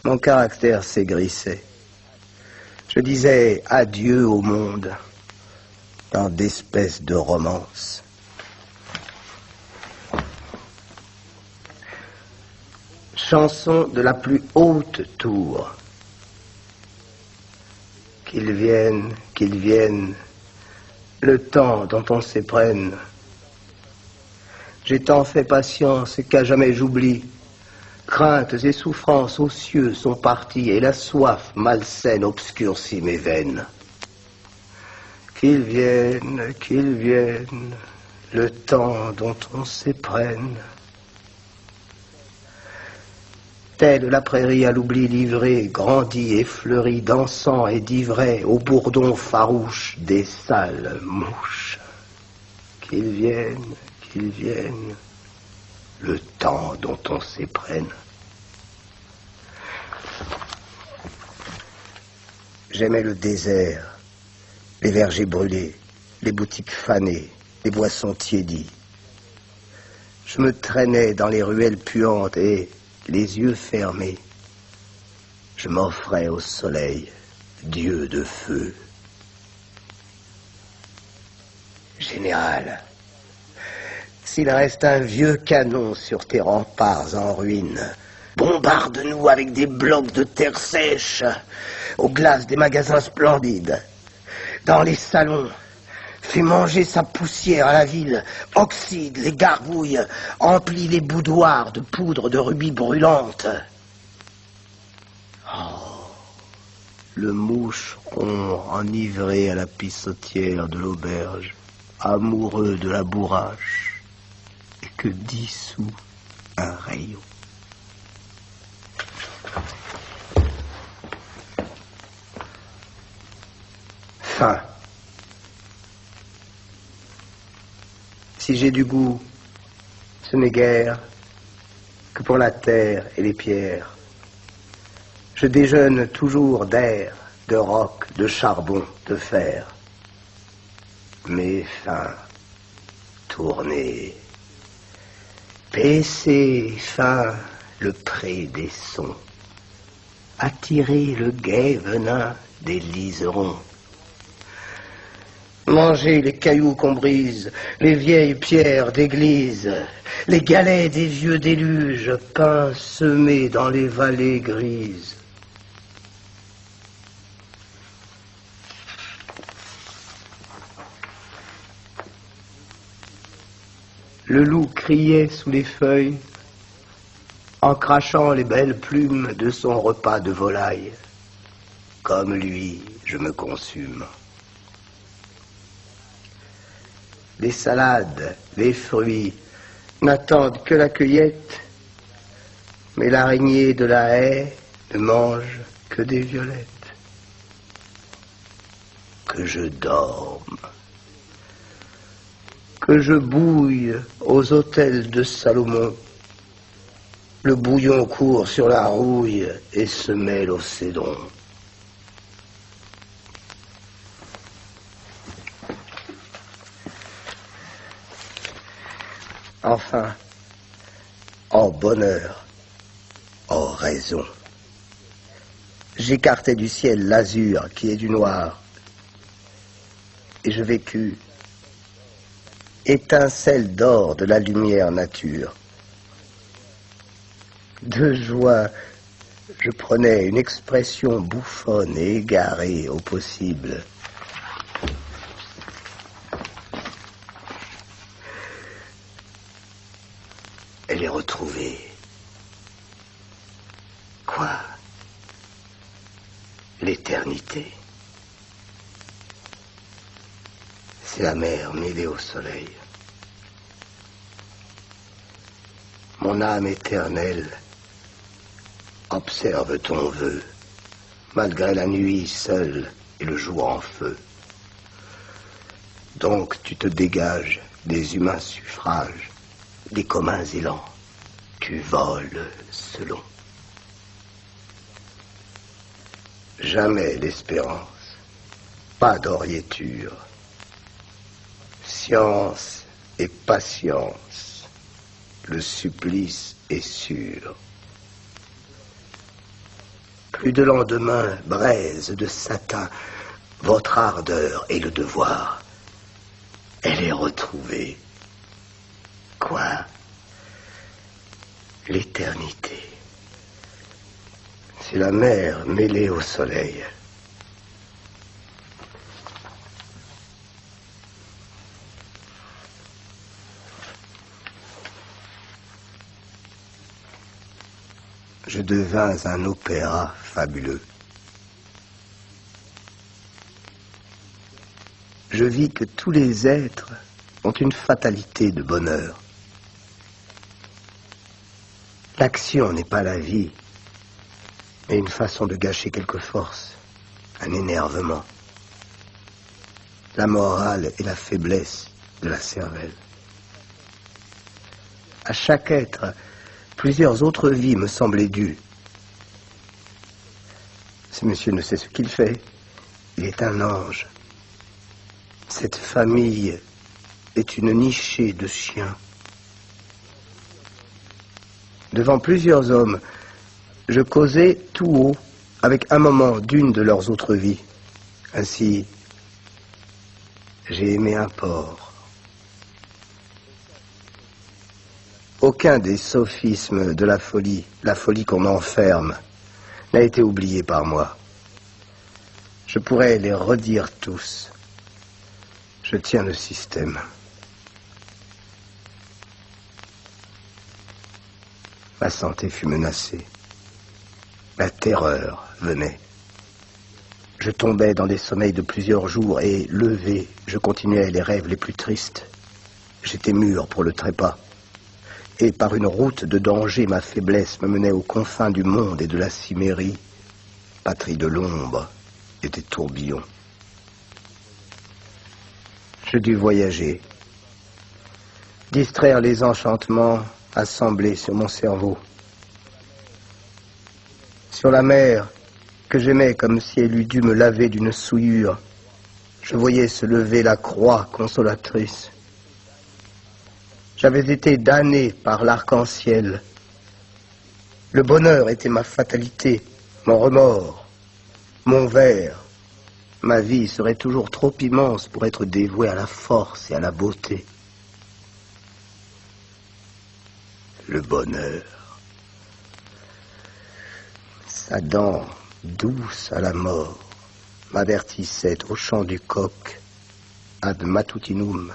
Mon caractère s'aigrissait. Je disais adieu au monde dans d'espèces de romances. Chanson de la plus haute tour. Qu'ils viennent, le temps dont on s'éprenne. J'ai tant fait patience qu'à jamais j'oublie. Craintes et souffrances aux cieux sont parties et la soif malsaine obscurcit mes veines. Qu'ils viennent, le temps dont on s'éprenne. Telle la prairie à l'oubli livrée, grandie et fleurie, dansant et d'ivrée, au bourdon farouche des sales mouches. Qu'ils viennent, le temps dont on s'éprenne. J'aimais le désert, les vergers brûlés, les boutiques fanées, les boissons tiédies. Je me traînais dans les ruelles puantes et, les yeux fermés, je m'offrais au soleil, dieu de feu. Général, s'il reste un vieux canon sur tes remparts en ruine, bombarde-nous avec des blocs de terre sèche aux glaces des magasins splendides. Dans les salons, fais manger sa poussière à la ville, oxyde les gargouilles, emplit les boudoirs de poudre de rubis brûlante. Oh, le moucheron enivré à la pissotière de l'auberge, amoureux de la bourrache, et que dissout un rayon. Fin. Si j'ai du goût, ce n'est guère que pour la terre et les pierres. Je déjeune toujours d'air, de roc, de charbon, de fer. Mes fins tournées, paisser fin le pré des sons, attirer le gai venin des liserons. Manger les cailloux qu'on brise, les vieilles pierres d'église, les galets des vieux déluges, pins semés dans les vallées grises. Le loup criait sous les feuilles, en crachant les belles plumes de son repas de volaille. Comme lui, je me consume. Les salades, les fruits n'attendent que la cueillette, mais l'araignée de la haie ne mange que des violettes. Que je dorme, que je bouille aux hôtels de Salomon. Le bouillon court sur la rouille et se mêle au cédron. Enfin, en bonheur, en raison, j'écartai du ciel l'azur qui est du noir, et je vécus, étincelle d'or de la lumière nature. De joie, je prenais une expression bouffonne et égarée au possible. Elle est retrouvée. Quoi? L'éternité? C'est la mer mêlée au soleil. mon âme éternelle, observe ton vœu, malgré la nuit seule et le jour en feu. Donc tu te dégages des humains suffrages, des communs élans, tu voles selon. Jamais l'espérance, pas d'oriéture, science et patience, le supplice est sûr. Plus de lendemain, braise de satin, votre ardeur et le devoir, elle est retrouvée. Quoi? L'éternité. C'est la mer mêlée au soleil. Je devins un opéra fabuleux. Je vis que tous les êtres ont une fatalité de bonheur. L'action n'est pas la vie, mais une façon de gâcher quelque force, un énervement. La morale est la faiblesse de la cervelle. À chaque être, plusieurs autres vies me semblaient dues. Ce monsieur ne sait ce qu'il fait. Il est un ange. Cette famille est une nichée de chiens. Devant plusieurs hommes, je causais tout haut avec un moment d'une de leurs autres vies. Ainsi, j'ai aimé un porc. Aucun des sophismes de la folie qu'on enferme, n'a été oublié par moi. Je pourrais les redire tous. Je tiens le système. Ma santé fut menacée. La terreur venait. Je tombais dans des sommeils de plusieurs jours et, levé, je continuais les rêves les plus tristes. J'étais mûr pour le trépas. Et par une route de danger, ma faiblesse me menait aux confins du monde et de la Cimmérie, patrie de l'ombre et des tourbillons. Je dus voyager, distraire les enchantements assemblés sur mon cerveau. Sur la mer, que j'aimais comme si elle eût dû me laver d'une souillure, je voyais se lever la croix consolatrice. J'avais été damné par l'arc-en-ciel. Le bonheur était ma fatalité, mon remords, mon vers. Ma vie serait toujours trop immense pour être dévouée à la force et à la beauté. Le bonheur. Sa dent douce à la mort m'avertissait au chant du coq, ad matutinum,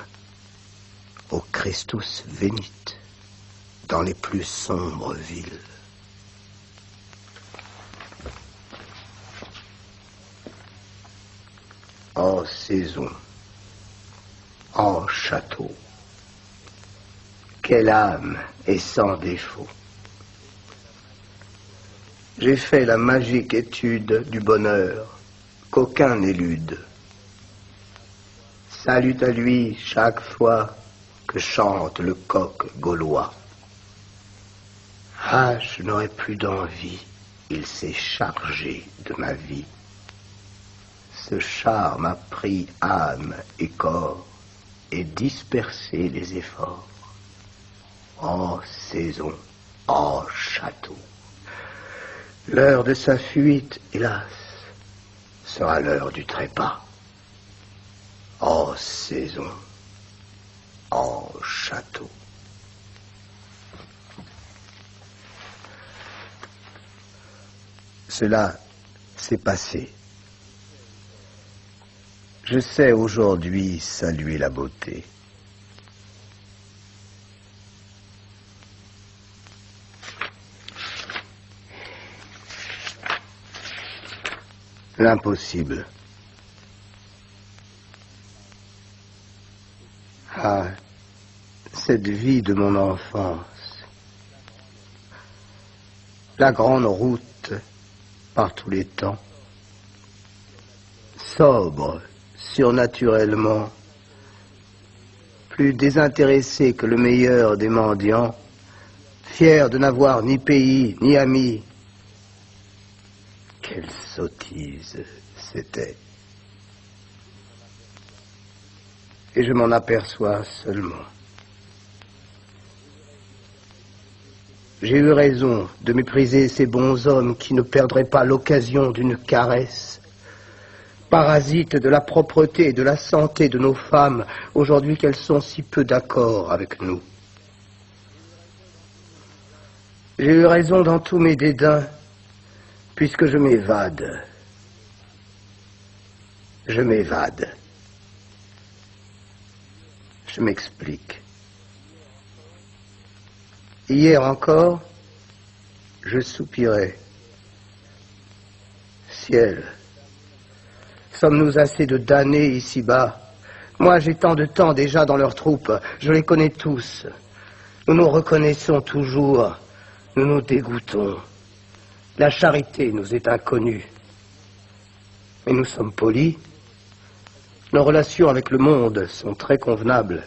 au Christus venit, dans les plus sombres villes. En saison, en château, quelle âme est sans défaut. J'ai fait la magique étude du bonheur qu'aucun n'élude. Salut à lui chaque fois que chante le coq gaulois. Ah, je n'aurai plus d'envie, il s'est chargé de ma vie. Ce charme a pris âme et corps et dispersé les efforts. En saison, en château. L'heure de sa fuite, hélas, sera l'heure du trépas. En saison, en château. Cela s'est passé. Je sais aujourd'hui saluer la beauté. L'impossible. Ah, cette vie de mon enfance, la grande route par tous les temps. Sobre, surnaturellement, plus désintéressé que le meilleur des mendiants, fier de n'avoir ni pays, ni amis. Quelle sottise c'était. Et je m'en aperçois seulement. J'ai eu raison de mépriser ces bons hommes qui ne perdraient pas l'occasion d'une caresse, parasites de la propreté et de la santé de nos femmes, aujourd'hui qu'elles sont si peu d'accord avec nous. J'ai eu raison dans tous mes dédains, puisque je m'évade. Je m'évade. Je m'explique. Hier encore, je soupirais. Ciel, sommes-nous assez de damnés ici-bas? Moi, j'ai tant de temps déjà dans leurs troupes, je les connais tous. Nous nous reconnaissons toujours, nous nous dégoûtons. La charité nous est inconnue. Mais nous sommes polis. Nos relations avec le monde sont très convenables.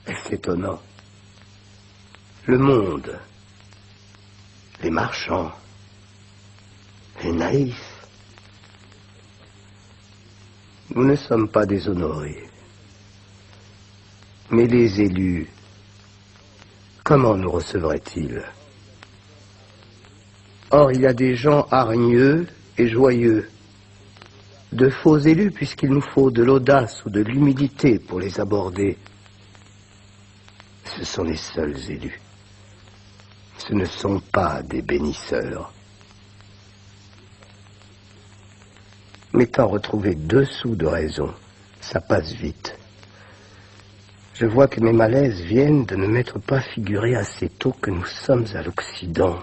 Est-ce étonnant? Le monde, les marchands, les naïfs. Nous ne sommes pas déshonorés. Mais les élus, comment nous recevraient-ils? Or, il y a des gens hargneux et joyeux, de faux élus, puisqu'il nous faut de l'audace ou de l'humilité pour les aborder. Ce sont les seuls élus. Ce ne sont pas des bénisseurs. M'étant retrouvé 2 sous de raison, ça passe vite. Je vois que mes malaises viennent de ne m'être pas figuré assez tôt que nous sommes à l'Occident.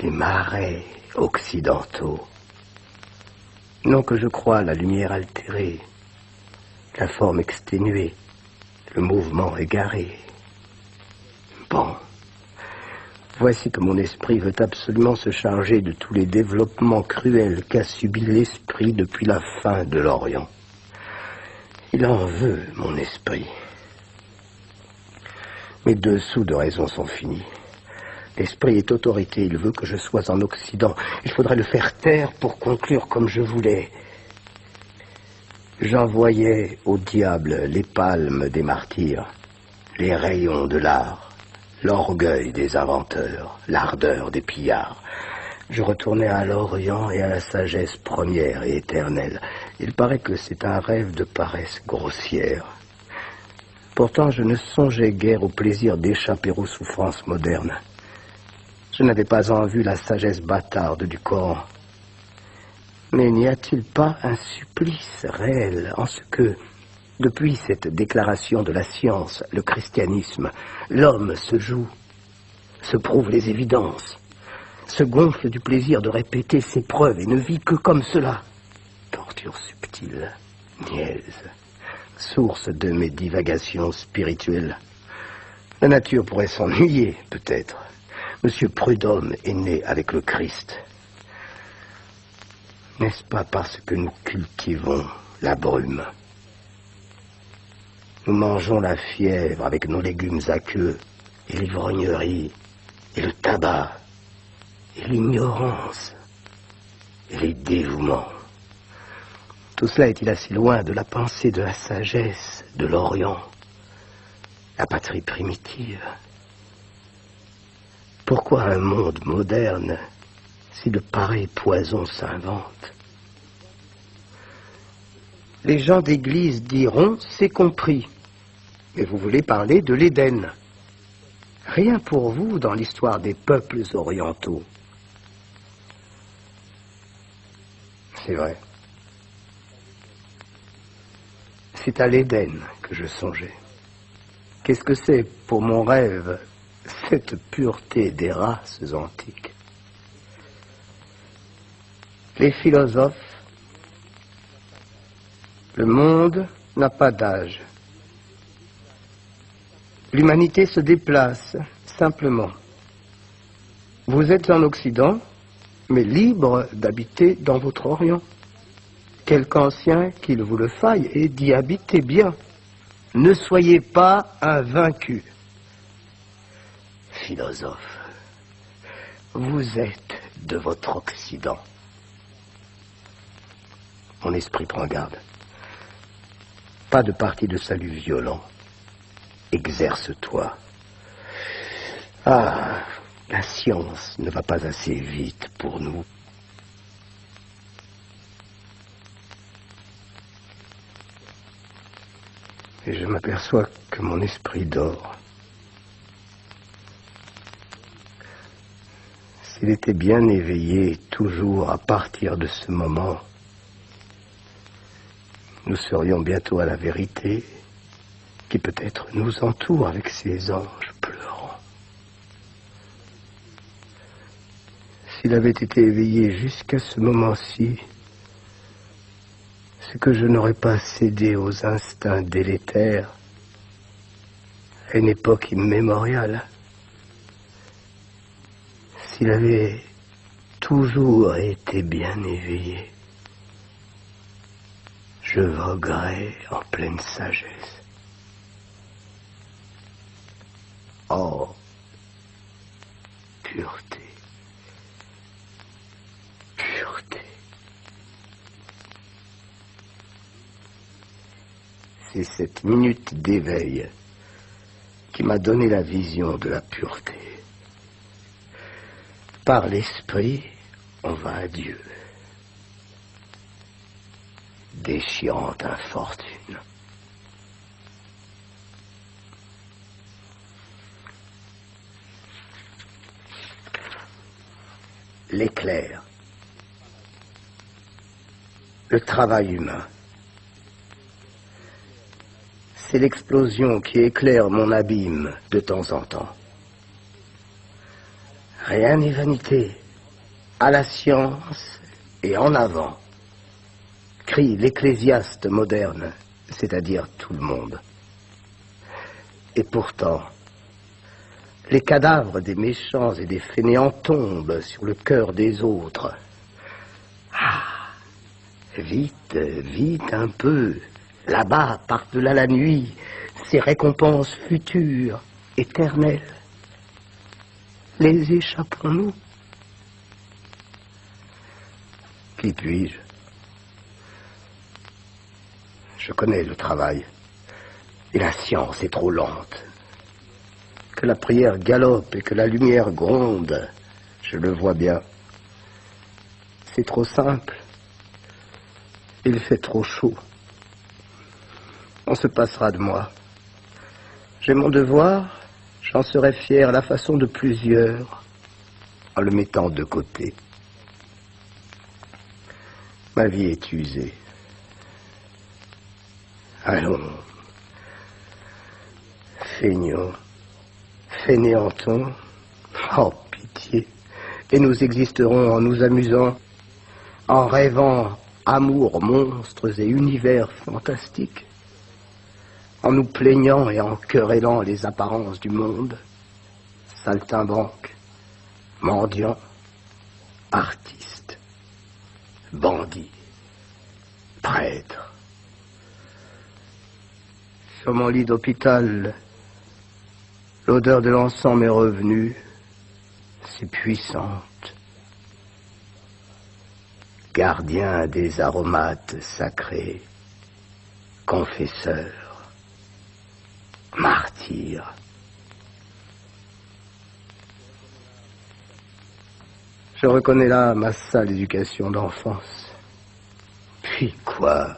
Les marais occidentaux. Non que je croie la lumière altérée, la forme exténuée, le mouvement égaré. Bon, voici que mon esprit veut absolument se charger de tous les développements cruels qu'a subi l'esprit depuis la fin de l'Orient. Il en veut, mon esprit. Mes 2 sous de raison sont finis. L'esprit est autorité, il veut que je sois en Occident. Il faudrait le faire taire pour conclure comme je voulais. J'envoyais au diable les palmes des martyrs, les rayons de l'art, l'orgueil des inventeurs, l'ardeur des pillards. Je retournais à l'Orient et à la sagesse première et éternelle. Il paraît que c'est un rêve de paresse grossière. Pourtant, je ne songeais guère au plaisir d'échapper aux souffrances modernes. Je n'avais pas en vue la sagesse bâtarde du Coran. Mais n'y a-t-il pas un supplice réel en ce que, depuis cette déclaration de la science, le christianisme, l'homme se joue, se prouve les évidences, se gonfle du plaisir de répéter ses preuves et ne vit que comme cela? Torture subtile, niaise, source de mes divagations spirituelles. La nature pourrait s'ennuyer, peut-être. Monsieur Prudhomme est né avec le Christ. N'est-ce pas parce que nous cultivons la brume? Nous mangeons la fièvre avec nos légumes aqueux, et l'ivrognerie, et le tabac, et l'ignorance, et les dévouements. Tout cela est-il assez loin de la pensée de la sagesse de l'Orient, la patrie primitive? Pourquoi un monde moderne si de pareils poisons s'inventent? Les gens d'église diront « c'est compris », mais vous voulez parler de l'Éden. Rien pour vous dans l'histoire des peuples orientaux. C'est vrai. C'est à l'Éden que je songeais. Qu'est-ce que c'est pour mon rêve, cette pureté des races antiques? Les philosophes, le monde n'a pas d'âge. L'humanité se déplace simplement. Vous êtes en Occident, mais libre d'habiter dans votre Orient. Quelque ancien qu'il vous le faille, et d'y habiter bien. Ne soyez pas un vaincu. Philosophe, vous êtes de votre Occident. Mon esprit prend garde. Pas de parti de salut violent. Exerce-toi. Ah, la science ne va pas assez vite pour nous. Et je m'aperçois que mon esprit dort. S'il était bien éveillé toujours à partir de ce moment, nous serions bientôt à la vérité qui peut-être nous entoure avec ses anges pleurants. S'il avait été éveillé jusqu'à ce moment-ci, c'est que je n'aurais pas cédé aux instincts délétères à une époque immémoriale. S'il avait toujours été bien éveillé, je voguerais en pleine sagesse. Oh, pureté, pureté. C'est cette minute d'éveil qui m'a donné la vision de la pureté. Par l'esprit, on va à Dieu. Déchirante infortune. L'éclair. Le travail humain. C'est l'explosion qui éclaire mon abîme de temps en temps. Rien n'est vanité. À la science et en avant, crie l'ecclésiaste moderne, c'est-à-dire tout le monde. Et pourtant, les cadavres des méchants et des fainéants tombent sur le cœur des autres. Ah, vite, vite un peu, là-bas, par-delà la nuit, ces récompenses futures, éternelles. Les échapperons-nous? Qui puis-je? Je connais le travail, et la science est trop lente. Que la prière galope et que la lumière gronde, je le vois bien. C'est trop simple. Il fait trop chaud. On se passera de moi. J'ai mon devoir, j'en serai fier à la façon de plusieurs, en le mettant de côté. Ma vie est usée. Allons, feignons, fainéantons, oh pitié, et nous existerons en nous amusant, en rêvant amours, monstres et univers fantastiques, en nous plaignant et en querellant les apparences du monde, saltimbanques, mendiants, artistes, bandits, prêtres. Sur mon lit d'hôpital, l'odeur de l'encens m'est revenue, si puissante. Gardien des aromates sacrés, confesseur, martyr. Je reconnais là ma sale éducation d'enfance. Puis quoi?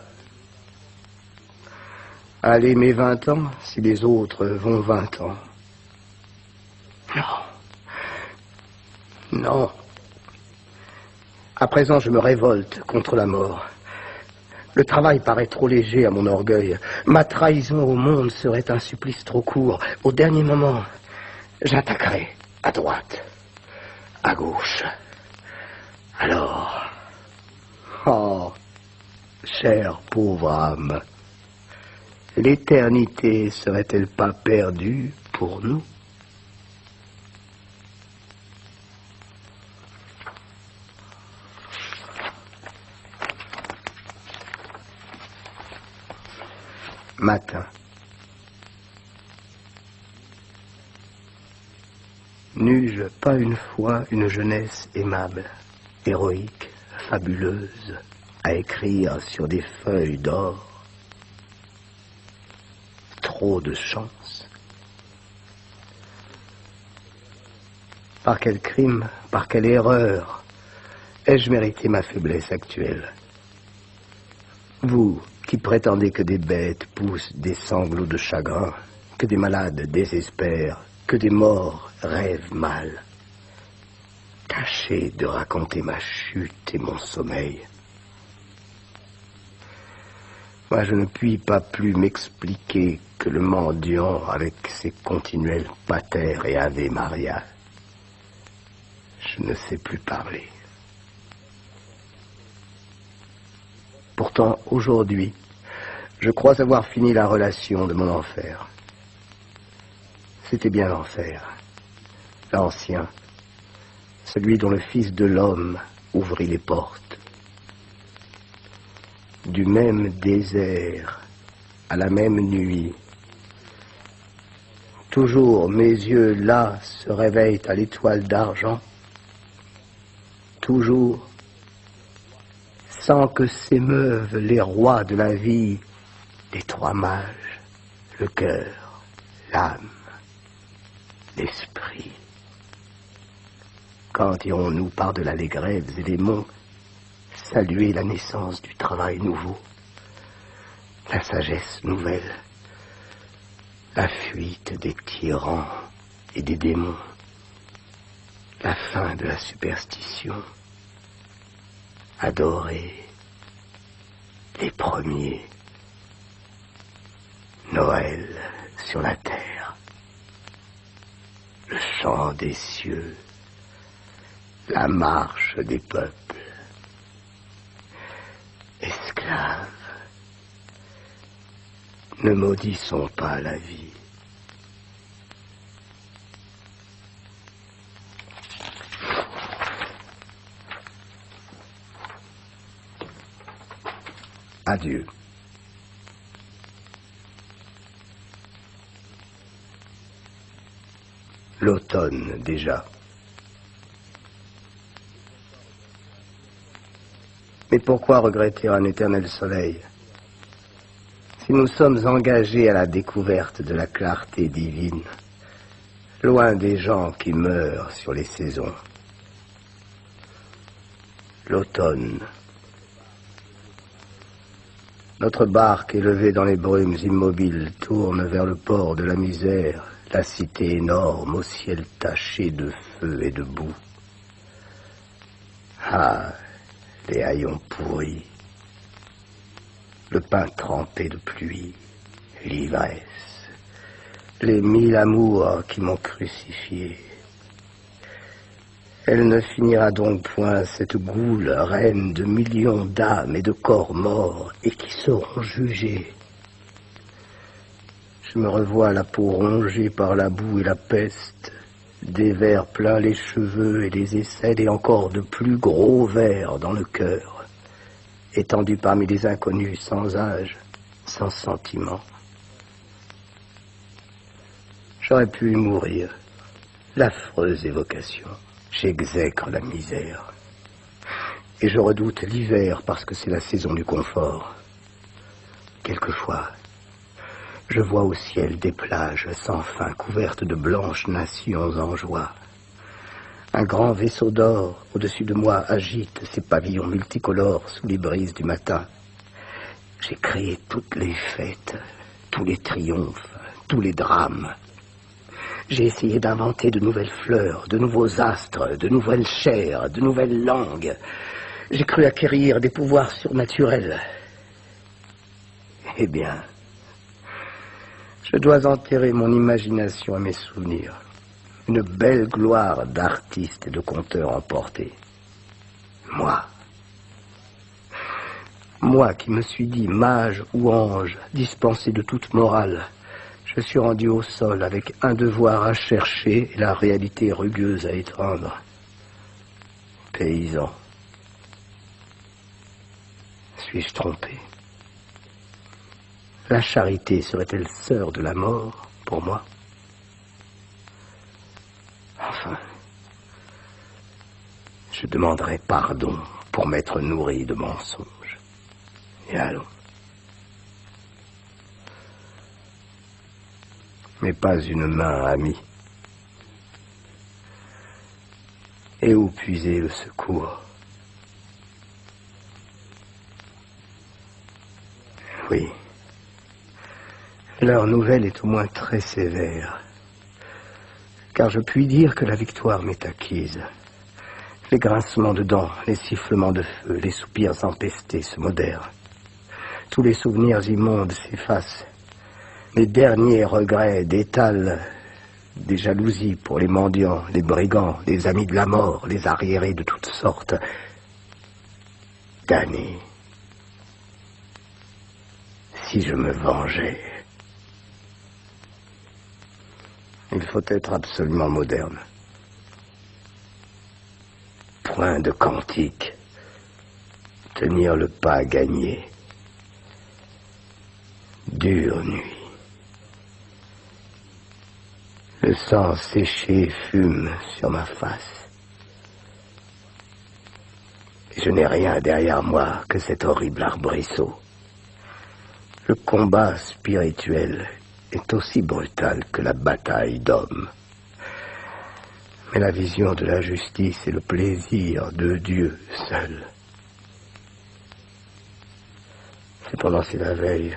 Allez, mes 20 ans, si les autres vont 20 ans. Non. Non. À présent, je me révolte contre la mort. Le travail paraît trop léger à mon orgueil. Ma trahison au monde serait un supplice trop court. Au dernier moment, j'attaquerai à droite, à gauche. Alors, oh, chère pauvre âme, l'éternité serait-elle pas perdue pour nous? Matin. N'eus-je pas une fois une jeunesse aimable, héroïque, fabuleuse, à écrire sur des feuilles d'or? Trop de chance. Par quel crime, par quelle erreur ai-je mérité ma faiblesse actuelle? Vous, qui prétendez que des bêtes poussent des sanglots de chagrin, que des malades désespèrent, que des morts rêvent mal, tâchez de raconter ma chute et mon sommeil. Moi, je ne puis pas plus m'expliquer que le mendiant avec ses continuels pater et ave Maria. Je ne sais plus parler. Pourtant, aujourd'hui, je crois avoir fini la relation de mon enfer. C'était bien l'enfer, l'ancien, celui dont le Fils de l'homme ouvrit les portes. Du même désert à la même nuit, toujours mes yeux là se réveillent à l'étoile d'argent, toujours, sans que s'émeuvent les rois de la vie, les trois mages, le cœur, l'âme, l'esprit. Quand irons-nous par-delà les grèves et les monts saluer la naissance du travail nouveau, la sagesse nouvelle, la fuite des tyrans et des démons, la fin de la superstition, adorer les premiers, Noël sur la terre, le chant des cieux, la marche des peuples, esclaves, ne maudissons pas la vie. Adieu. L'automne déjà. Mais pourquoi regretter un éternel soleil? Si nous sommes engagés à la découverte de la clarté divine, loin des gens qui meurent sur les saisons. L'automne. Notre barque, élevée dans les brumes immobiles, tourne vers le port de la misère, la cité énorme au ciel taché de feu et de boue. Ah, les haillons pourris, le pain trempé de pluie, l'ivresse, les 1000 amours qui m'ont crucifié. Elle ne finira donc point, cette goule, reine de millions d'âmes et de corps morts, et qui seront jugés. Je me revois la peau rongée par la boue et la peste, des vers pleins les cheveux et les aisselles, et encore de plus gros vers dans le cœur, étendu parmi les inconnus sans âge, sans sentiment. J'aurais pu mourir, l'affreuse évocation. J'exècre la misère. Et je redoute l'hiver parce que c'est la saison du confort. Quelquefois, je vois au ciel des plages sans fin couvertes de blanches nations en joie. Un grand vaisseau d'or au-dessus de moi agite ses pavillons multicolores sous les brises du matin. J'ai créé toutes les fêtes, tous les triomphes, tous les drames. J'ai essayé d'inventer de nouvelles fleurs, de nouveaux astres, de nouvelles chairs, de nouvelles langues. J'ai cru acquérir des pouvoirs surnaturels. Eh bien, je dois enterrer mon imagination et mes souvenirs. Une belle gloire d'artiste et de conteur emporté. Moi qui me suis dit mage ou ange, dispensé de toute morale, je suis rendu au sol avec un devoir à chercher et la réalité rugueuse à étreindre. Paysan. Suis-je trompé? La charité serait-elle sœur de la mort pour moi? Enfin, je demanderai pardon pour m'être nourri de mensonges. Et allons. Mais pas une main amie. Et où puiser le secours? Oui. Leur nouvelle est au moins très sévère. Car je puis dire que la victoire m'est acquise. Les grincements de dents, les sifflements de feu, les soupirs empestés se modèrent. Tous les souvenirs immondes s'effacent. Les derniers regrets d'étalent des jalousies pour les mendiants, les brigands, les amis de la mort, les arriérés de toutes sortes. Damnés. Si je me vengeais. Il faut être absolument moderne. Point de cantique. Tenir le pas gagné. Dure nuit. Le sang séché fume sur ma face. Et je n'ai rien derrière moi que cet horrible arbrisseau. Le combat spirituel est aussi brutal que la bataille d'hommes. Mais la vision de la justice est le plaisir de Dieu seul. Cependant, c'est la veille.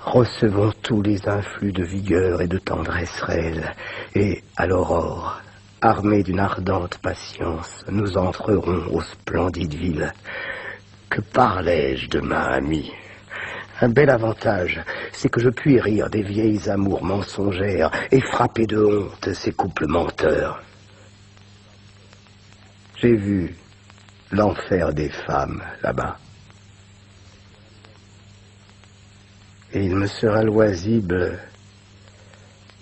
Recevons tous les influx de vigueur et de tendresse réelle, et à l'aurore, armés d'une ardente patience, nous entrerons aux splendides villes. Que parlais-je de ma amie? Un bel avantage, c'est que je puis rire des vieilles amours mensongères et frapper de honte ces couples menteurs. J'ai vu l'enfer des femmes là-bas. Et il me sera loisible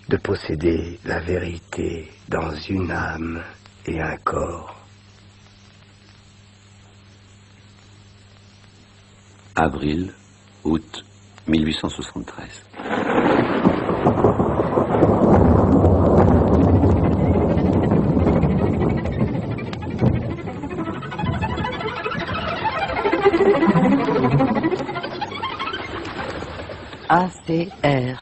de posséder la vérité dans une âme et un corps. Avril, août 1873. ACR